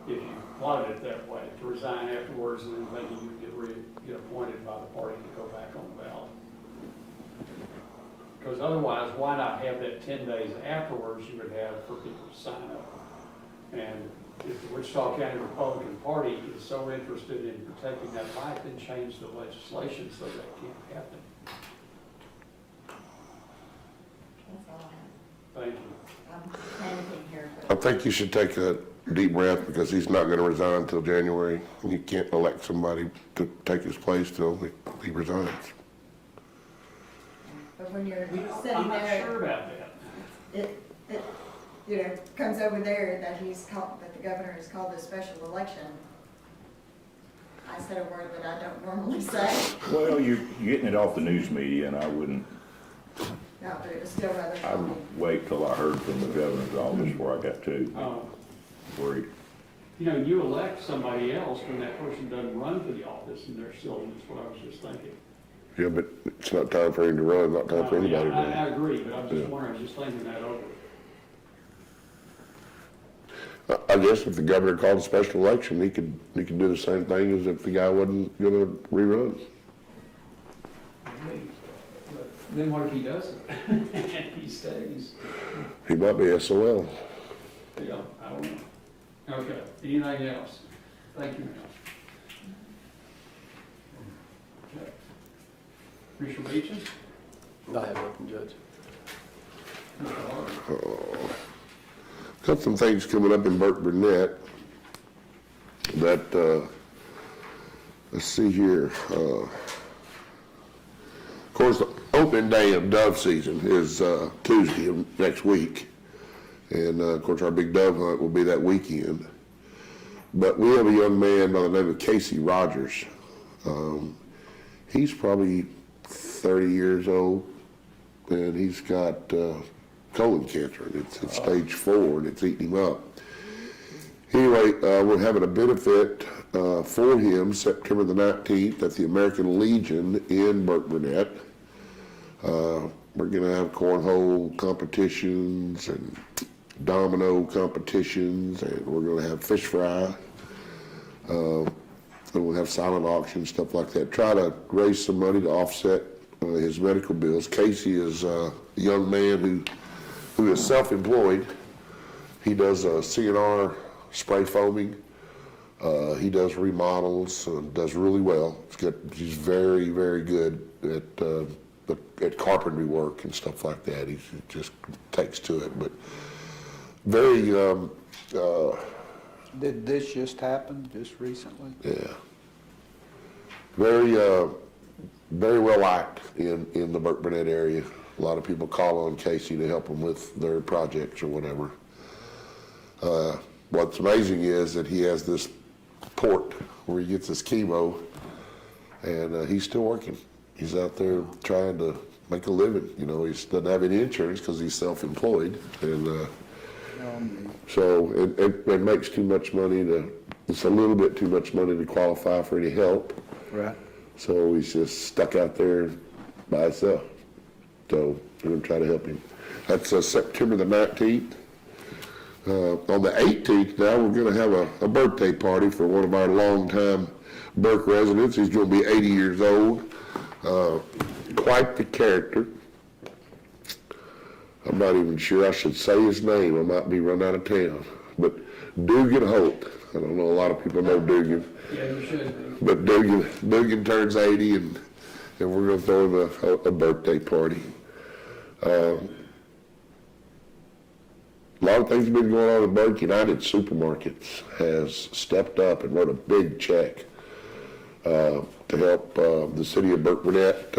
if you plotted it that way, to resign afterwards and then maybe you get appointed by the party to go back on the ballot. Because otherwise, why not have that 10 days afterwards you would have for people to sign up? And if the Wichita County Republican Party is so interested in protecting that right, then change the legislation so that can't happen. That's all I have. Thank you. I'm panicking here, I but think you should take a deep breath because he's not going to resign until January. And you can't elect somebody to take his place till he resigns. but when you're I'm sitting not there, sure about that. it, you know, comes over there that that the governor has called a special election. I said a word that I don't normally say. Well, you're getting it off the news media, and I wouldn't, No, but it was still rather I'd funny. wait till I heard from the governor's office before I got too worried. You know, you elect somebody else when that person doesn't run for the office and they're still, that's what I was just thinking. Yeah, but it's not time for him to run, not time for anybody to I run. agree, but I'm just Yeah. wondering, just thinking that over. I guess if the governor called a special election, he could do the same thing as if the guy wasn't going to rerun. Then what if he doesn't? And he stays? He might be SOL. Yeah, I don't know. Okay, anything else? Thank you, ma'am. Okay. Commissioner Beecham? I have nothing, Judge. Mr. Hart? Got some things coming up in Burke Burnett that, let's see here. Of course, the opening day of dove season is Tuesday of next week. And of course, our big dove hunt will be that weekend. But we have a young man by the name of Casey Rogers. He's probably 30 years old, and he's got colon cancer, and it's at stage 4, and it's eating him up. Anyway, we're having a benefit for him September the 19th at the American Legion in Burke Burnett. We're going to have cornhole competitions and domino competitions, and we're gonna have fish fry. And we'll have silent auction, stuff like that. Try to raise some money to offset his medical bills. Casey is a young man who is self-employed. He does CNR spray foaming. He does remodels, does really well. He's very, very good at carpentry work and stuff like that. He just takes to it, but very, Did this just happen, just recently? yeah. Very, very well liked in the Burke Burnett area. A lot of people call on Casey to help them with their projects or whatever. What's amazing is that he has this port where he gets his chemo, and he's still working. He's out there trying to make a living. You know, he doesn't have any insurance because he's self-employed, and so it makes too much money it's a little bit too much money to qualify for any help. Right. So he's just stuck out there by himself. So we're gonna try to help him. That's September the 19th. On the 18th now, we're gonna have a birthday party for one of our longtime Burke residents. He's gonna be 80 years old. Quite the character. I'm not even sure I should say his name. I might be run out of town. But Dugan Holt. I don't know, a lot of people know Dugan. Yeah, you should. But Dugan turns 80, and we're going to throw him a birthday party. A lot of things have been going on in Burke. United Supermarkets has stepped up and wrote a big check to help the city of Burke Burnett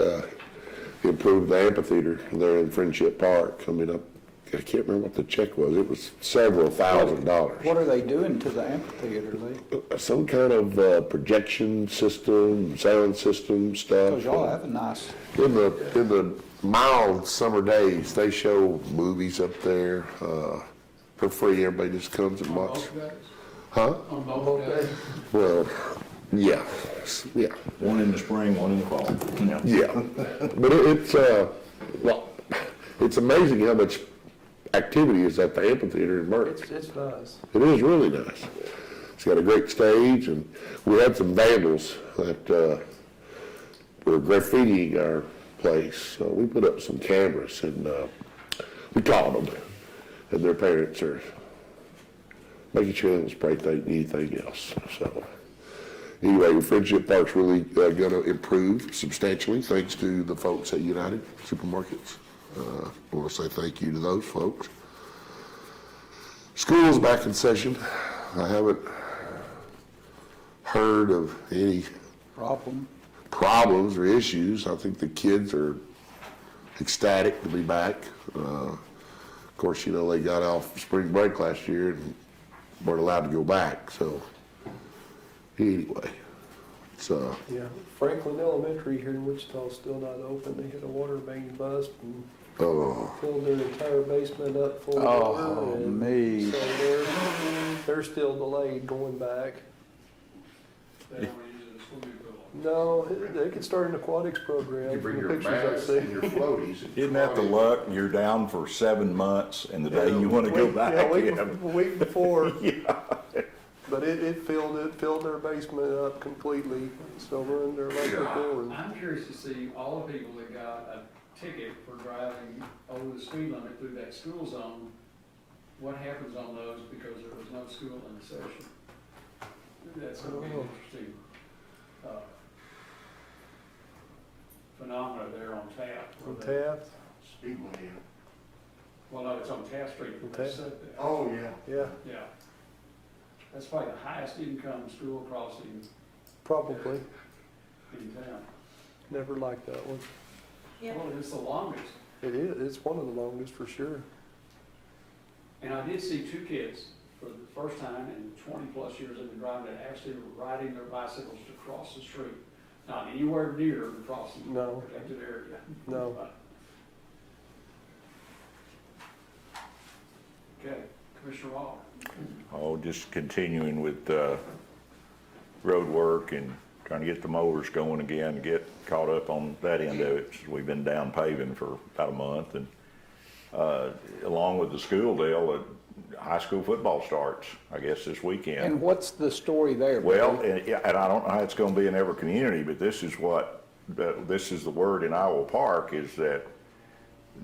improve the amphitheater there in Friendship Park. I mean, I can't remember what the check was. It was several $1,000s. What are they doing to the amphitheater, Lee? Some kind of projection system, sound system stuff. Because y'all have a nice, In the mild summer days, they show movies up there for free. Everybody just comes and watches. Both days? Huh? On both days? Well, yeah. One in the spring, one in the fall. Yeah. But it's amazing how much activity is at the amphitheater in Burke. It's nice. It is really nice. It's got a great stage, and we had some vandals that were graffitiing our place. So we put up some cameras, and we called them, and their parents are making sure they don't spray anything else. So anyway, Friendship Park's really going to improve substantially thanks to the folks at United Supermarkets. I want to say thank you to those folks. School's back in session. I haven't heard of any problems or issues. I think the kids are ecstatic to be back. Of course, you know, they got off spring break last year and weren't allowed to go back. So anyway, so Yeah, Franklin Elementary here in Wichita is still not open. They had a water main bust and filled their entire basement up full of water. oh, and me. So they're still delayed going back. They don't use it as swimming pool. No, they could start an aquatics program. you bring The your pictures I've bags seen. and your floaties. Isn't that the luck? You're down for 7 months, and the day you want to go back. Yeah, yeah. week before. Yeah. But it filled their basement up completely, so we're in there like we're doing. I'm curious to see all the people that got a ticket for driving over the speed limit through that school zone. What happens on those because there was no school in session? That's gonna be an interesting phenomena there on Taft. On Taft, Speedway. Well, no, it's on Taft Street. On They Taft. said that. Oh, yeah. yeah, Yeah. That's probably the highest income school crossing probably. in town. Never liked that one. Yeah. Well, it's the longest. It is, it's one of the longest for sure. And I did see two kids for the first time in 20-plus years they've been driving that actually were riding their bicycles to cross the street. Not anywhere near the crossing. No. Protected area. No. Okay, Commissioner Waller. Oh, just continuing with road work and trying to get the mowers going again, get caught up on that end of it. We've been down paving for about a month, and along with the school deal, high school football starts, I guess, this weekend. And what's the story there? Well, Billy? and I don't know how it's gonna be in every community, but this is the word in Iowa Park, is that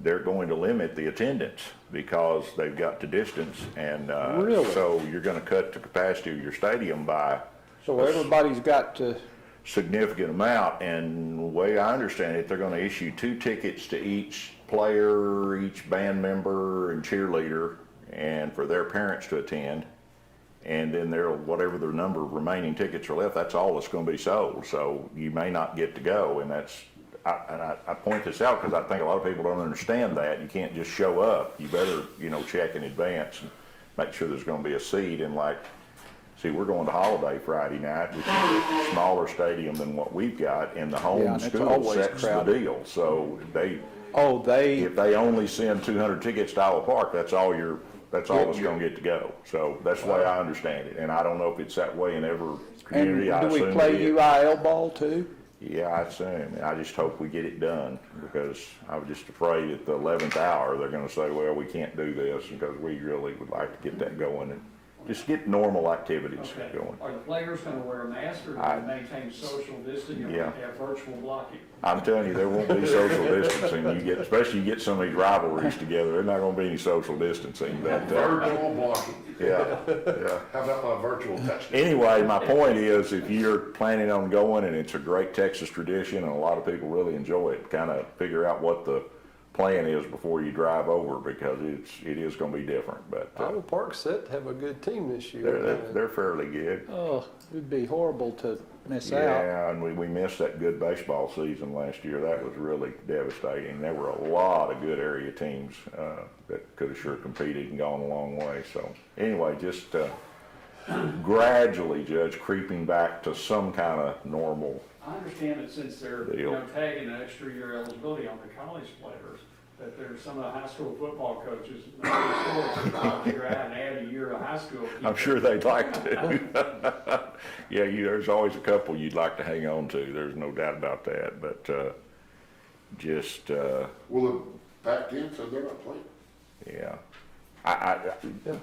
they're going to limit the attendance because they've got to distance, and, Really? so you're gonna cut the capacity of your stadium by So everybody's got to, significant amount, and the way I understand it, they're gonna issue 2 tickets to each player, each band member and cheerleader, and for their parents to attend. And then whatever the number of remaining tickets are left, that's all that's gonna be sold, so you may not get to go, and I point this out because I think a lot of people don't understand that. You can't just show up, you better, check in advance and make sure there's gonna be a seat, and see, we're going to Holiday Friday night, which is a smaller stadium than what we've got, and the Yeah, home and it's school always sets the crowded. deal. So if they only send 200 tickets to Iowa Park, that's all that's gonna get to go. So that's the way I understand it, and I don't know if it's that way in every and community. I do we assume play it is. UIL ball too? Yeah, I assume. I just hope we get it done, because I was just afraid at the 11th hour, they're gonna say, well, we can't do this, because we really would like to get that going and just get normal activities Okay. going. Are the players gonna wear a mask, or do I- they maintain social distancing, or Yeah. have virtual blocking? I'm telling you, there won't be social distancing. Especially you get some of these rivalries together, there's not gonna be any social distancing, but, Virtual blocking. yeah. How about my virtual touchdown? Anyway, my point is, if you're planning on going, and it's a great Texas tradition, and a lot of people really enjoy it, kind of figure out what the plan is before you drive over, because it is gonna be different, but, Iowa Park's set to have a good team this year. they're fairly good. Oh, it'd be horrible to miss out. Yeah, and we missed that good baseball season last year. That was really devastating. There were a lot of good area teams that could have sure competed and gone a long way. So anyway, just gradually, Judge, creeping back to some kind of normal. I understand that since they're, Deal. tagging an extra year eligibility on the college players, that there's some of the high school football coaches, figure out and add a year of high school. I'm sure they'd like to. Yeah, there's always a couple you'd like to hang on to. There's no doubt about that. But Well, the Pac-10 said they're not playing. yeah.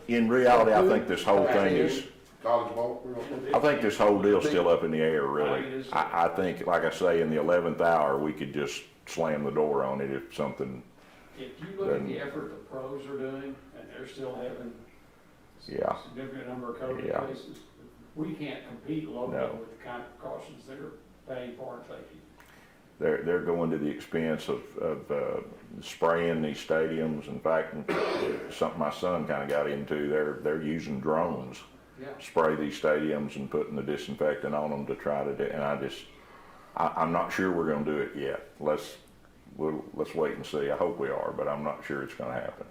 In reality, I think this whole thing is. College ball, we're not playing. I think this whole deal's still up in the air, really. I think, like I say, in the 11th hour, we could just slam the door on it if something, If you look at the effort the pros are doing, and they're still having Yeah. a significant number of COVID Yeah. cases, we can't compete locally No. with the kind of precautions they're paying for and taking. they're going to the expense of spraying these stadiums. In fact, something my son kind of got into, they're using drones, Yeah. spray these stadiums and putting the disinfectant on them to try to do, and I'm not sure we're gonna do it yet. Let's wait and see. I hope we are, but I'm not sure it's gonna happen.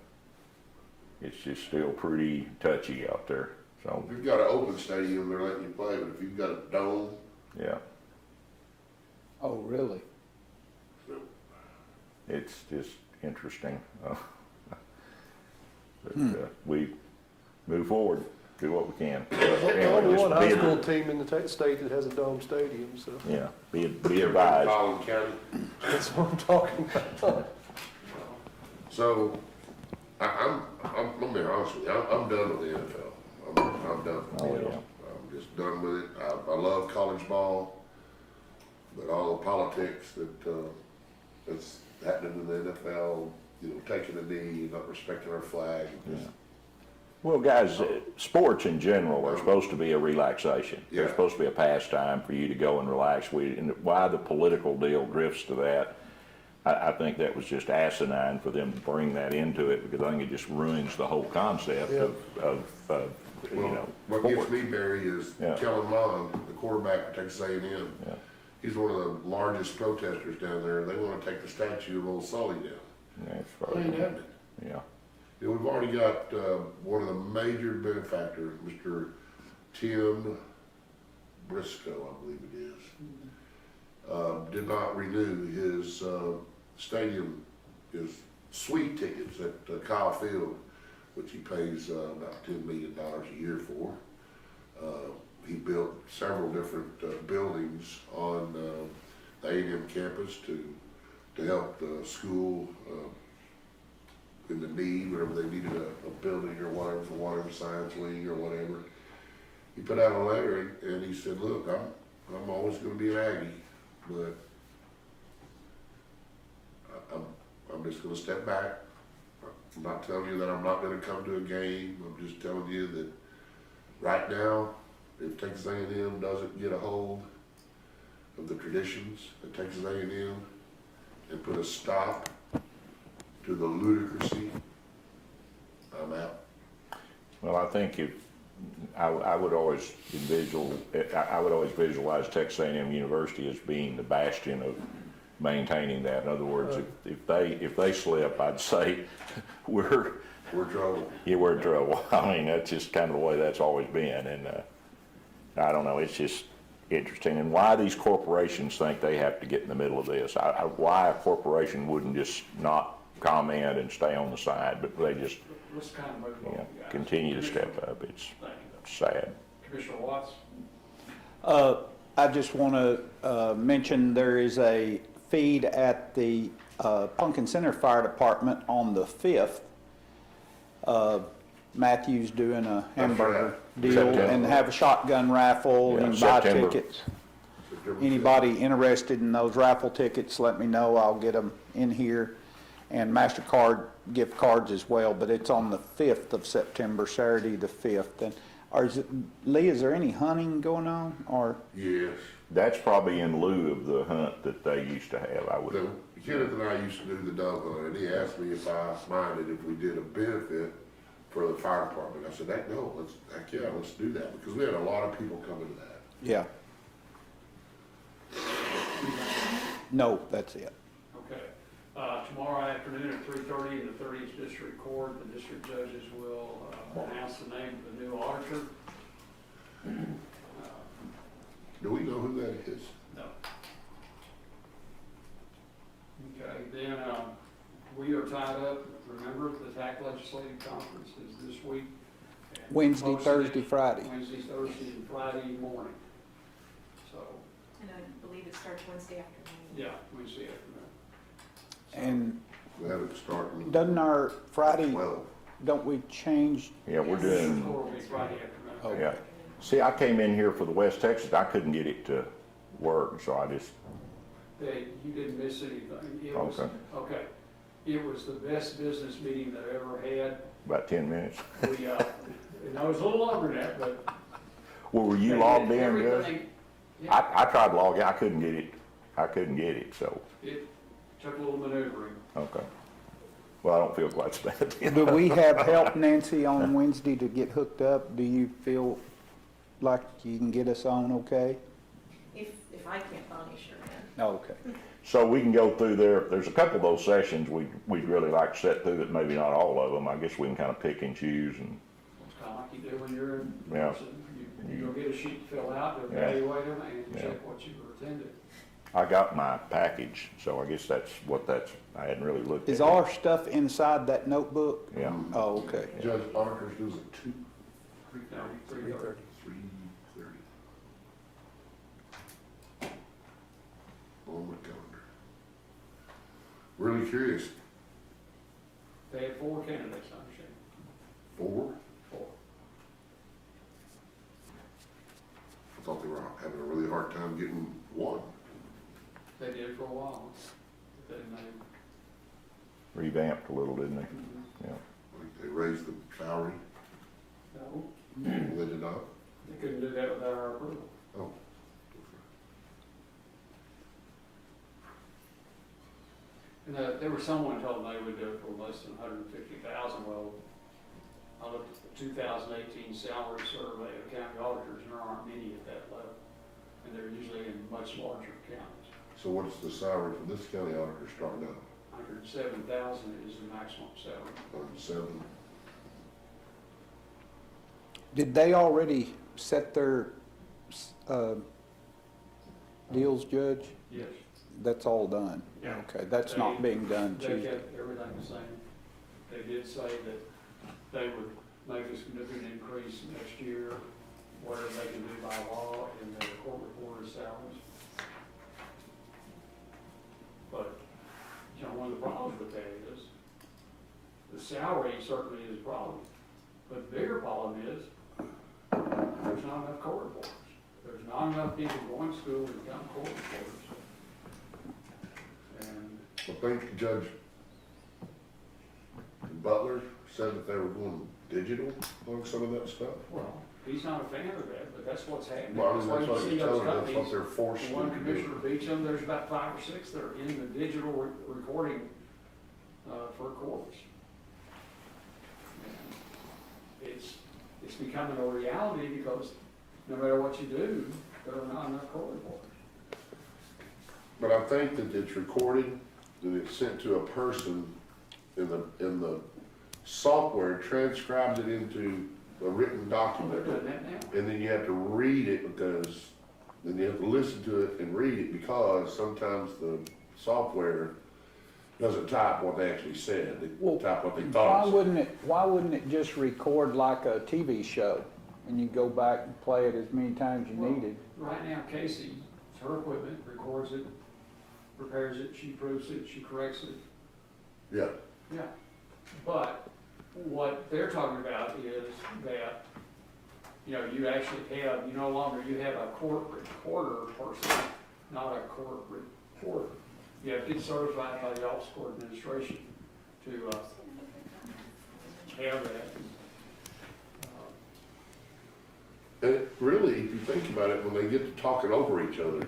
It's just still pretty touchy out there, so, If you've got an open stadium, they're letting you play, but if you've got a dome, yeah. Oh, really? It's just interesting. But we move forward, do what we can. The only one high school team in the state that has a dome stadium, so Yeah, be advised. Collin County. that's what I'm talking about. So, I'm gonna be honest with you, I'm done with the NFL. I'm done. Oh, You know, yeah. I'm just done with it. I love college ball, but all the politics that's happening in the NFL, taking a knee, not respecting our flag. just- Well, guys, sports in general are supposed to be a relaxation. They're Yeah. supposed to be a pastime for you to go and relax. And why the political deal drifts to that, I think that was just asinine for them to bring that into it, because I think it just ruins the whole concept of What gets sport. me, Barry, is Yeah. Kellen Mond, the quarterback for Texas A&M. Yeah. He's one of the largest protesters down there. They want to take the statue of old Sully down. That's It ain't right. happening. Yeah. Yeah, we've already got one of the major benefactors, Mr. Tim Briscoe, I believe it is, did not renew his stadium, his suite tickets at Kyle Field, which he pays about $10 million a year for. He built several different buildings on the A&M campus to help the school in the need, whenever they needed a building or whatever, for whatever science wing or whatever. He put out a letter and he said, look, I'm always gonna be an Aggie, but I'm just gonna step back. I'm not telling you that I'm not gonna come to a game, I'm just telling you that right now, if Texas A&M doesn't get a hold of the traditions of Texas A&M and put a stop to the ludicrousy, I'm out. Well, I think I would always visualize Texas A&M University as being the bastion of maintaining that. In other words, if they slip, I'd say we're We're in trouble. yeah, we're in trouble. I mean, that's just kind of the way that's always been, and I don't know. It's just interesting, and why these corporations think they have to get in the middle of this. Why a corporation wouldn't just not comment and stay on the side, but they just Let's kind of move on, guys. continue to step up. It's Thank you. sad. Commissioner Watts? I just want to mention there is a feed at the Pumpkin Center Fire Department on the 5th. Matthew's doing a hamburger deal September. and have a shotgun raffle Yeah, and buy September. tickets. Anybody interested in those raffle tickets, let me know. I'll get them in here. And MasterCard gift cards as well, but it's on the 5th of September, Saturday the 5th. And Lee, is there any hunting going on or? Yes. That's probably in lieu of the hunt that they used to have. I would. So Kenneth and I used to do the dove hunt, and he asked me if I minded if we did a benefit for the fire department. I said, heck no, heck yeah, let's do that, because we had a lot of people coming to that. Yeah. No, that's it. Okay. Tomorrow afternoon at 3:30 in the 30th District Court, the district judges will announce the name of the new auditor. Do we know who that is? No. Okay, then, we are tied up, remember, the TAC Legislative Conference is this week. And Wednesday, most of Thursday, it- Friday. Wednesday, Thursday, and Friday morning. So, And I believe it starts Wednesday afternoon. yeah, Wednesday afternoon. So, And We have it starting. doesn't our Friday, 12. don't we change? Yeah, we're Yes. doing. Tour will be Friday afternoon. Oh. Yeah. See, I came in here for the West Texas. I couldn't get it to work, so I just. Hey, you didn't miss anything. It was, Okay. okay. It was the best business meeting that I ever had. About 10 minutes. We, and I was a little longer than that, but. Well, were you they logged did in, Gus? everything. Yeah, I tried logging. I couldn't get it. So, it took a little maneuvering. okay. Well, I don't feel quite so bad then. Do we have help, Nancy, on Wednesday to get hooked up? Do you feel like you can get us on okay? If I can't, Bonnie sure can. Oh, okay. So we can go through there. There's a couple of those sessions we'd really like to set through, but maybe not all of them. I guess we can kind of pick and choose and, It's kind of like you do when you're in Yeah. person. You go get a sheet to fill out, to Yeah. evaluate them, and Yeah. check what you attended. I got my package, so I guess that's what I hadn't really looked at. Is all our stuff inside that notebook? Yeah. Oh, okay. Judge Parker's does it 2, No, 3:30. 3:30. On my calendar. Really curious. They had 4 candidates, I understand. 4? 4. I thought they were having a really hard time getting one. They did for a while. Then they, Revamped a little, didn't they? Yeah. Like they raised the salary. no, They did not. they couldn't do that without our approval. Oh. And there was someone told them they would do it for less than 150,000. Well, I looked at the 2018 salary survey of county auditors, and there aren't many at that level. And they're usually in much larger counties. So what's the salary for this county auditor starting out? 107,000 is the maximum salary. 107. Did they already set their deals, Judge? Yes. That's all done? Yeah. Okay, that's not being done They Tuesday. kept everything the same. They did say that they would make a significant increase next year, whatever they can do by law in their court reporter salaries. But, you know, one of the problems with that is, The salary certainly is a problem, but the bigger problem is, there's not enough court reporters. There's not enough people going to school to become court reporters. And I think Judge Butler said that they were going digital on some of that stuff. well, he's not a fan of that, but that's what's happening. Well, I mean, That's that's why what you he's see those telling us, that's what companies. they're forced to One do. Commissioner Beecham, there's about 5 or 6 that are in the digital recording for courts. And it's becoming a reality because no matter what you do, there are not enough court reporters. But I think that it's recorded, and it's sent to a person, in the software transcribes it into a written Well, document. they're doing that now. And then you have to read it because, then you have to listen to it and read it because sometimes the software doesn't type what they actually said. They Well, type what they Why thought it said. why wouldn't it just record like a TV show? And you go back and play it as many times you Well, needed? Right now, Casey, it's her equipment, records it, prepares it, she proofs it, she corrects it. Yeah, Yeah, but what they're talking about is that, you know, you actually have, you no longer, you have a court recorder person, not a court reporter. You have to get certified by the Office of Court Administration to have that. and it really, if you think about it, when they get to talking over each other,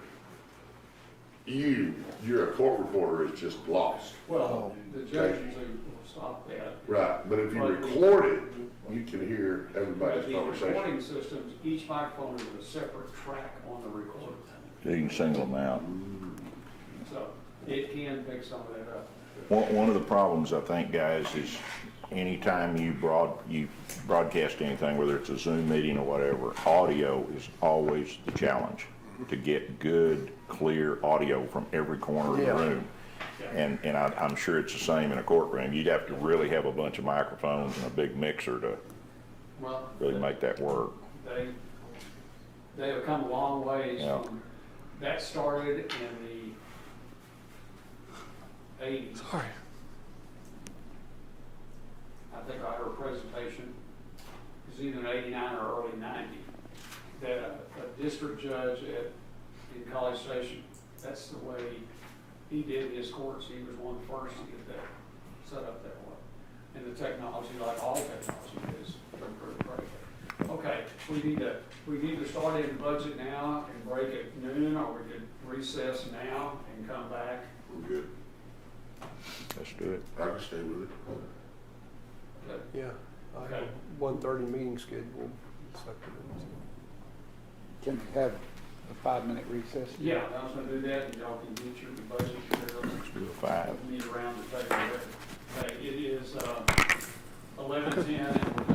you're a court reporter is just lost. Well, the judge usually will stop that. Right, but if you record it, you can hear everybody's But the conversation. recording systems, each microphone is a separate track on the recorder. You can single them out. So it can pick some of that up. One of the problems, I think, guys, is anytime you broadcast anything, whether it's a Zoom meeting or whatever, audio is always the challenge, to get good, clear audio from every corner of the Yeah. room. And I'm sure it's the same in a courtroom. You'd have to really have a bunch of microphones and a big mixer to Well, really make that work. they have come a long ways Yeah. from, that started in the 80s. Sorry. I think I heard a presentation, it was either in 89 or early 90, that a district judge in College Station, that's the way he did his courts. He was one of the first to get that set up that way. And the technology, like all technology, is pretty great. Okay, we need to start in budget now and break at noon, or we could recess now and come back. We're good. Let's do it. I can stay with it. Okay. Yeah, I have Okay. a 1:30 meeting scheduled this afternoon. Can we have a 5-minute recess? Yeah, I was gonna do that, and y'all can get your budget materials. Let's do a 5. Meet around the table there. Okay, it is 11:10, and we're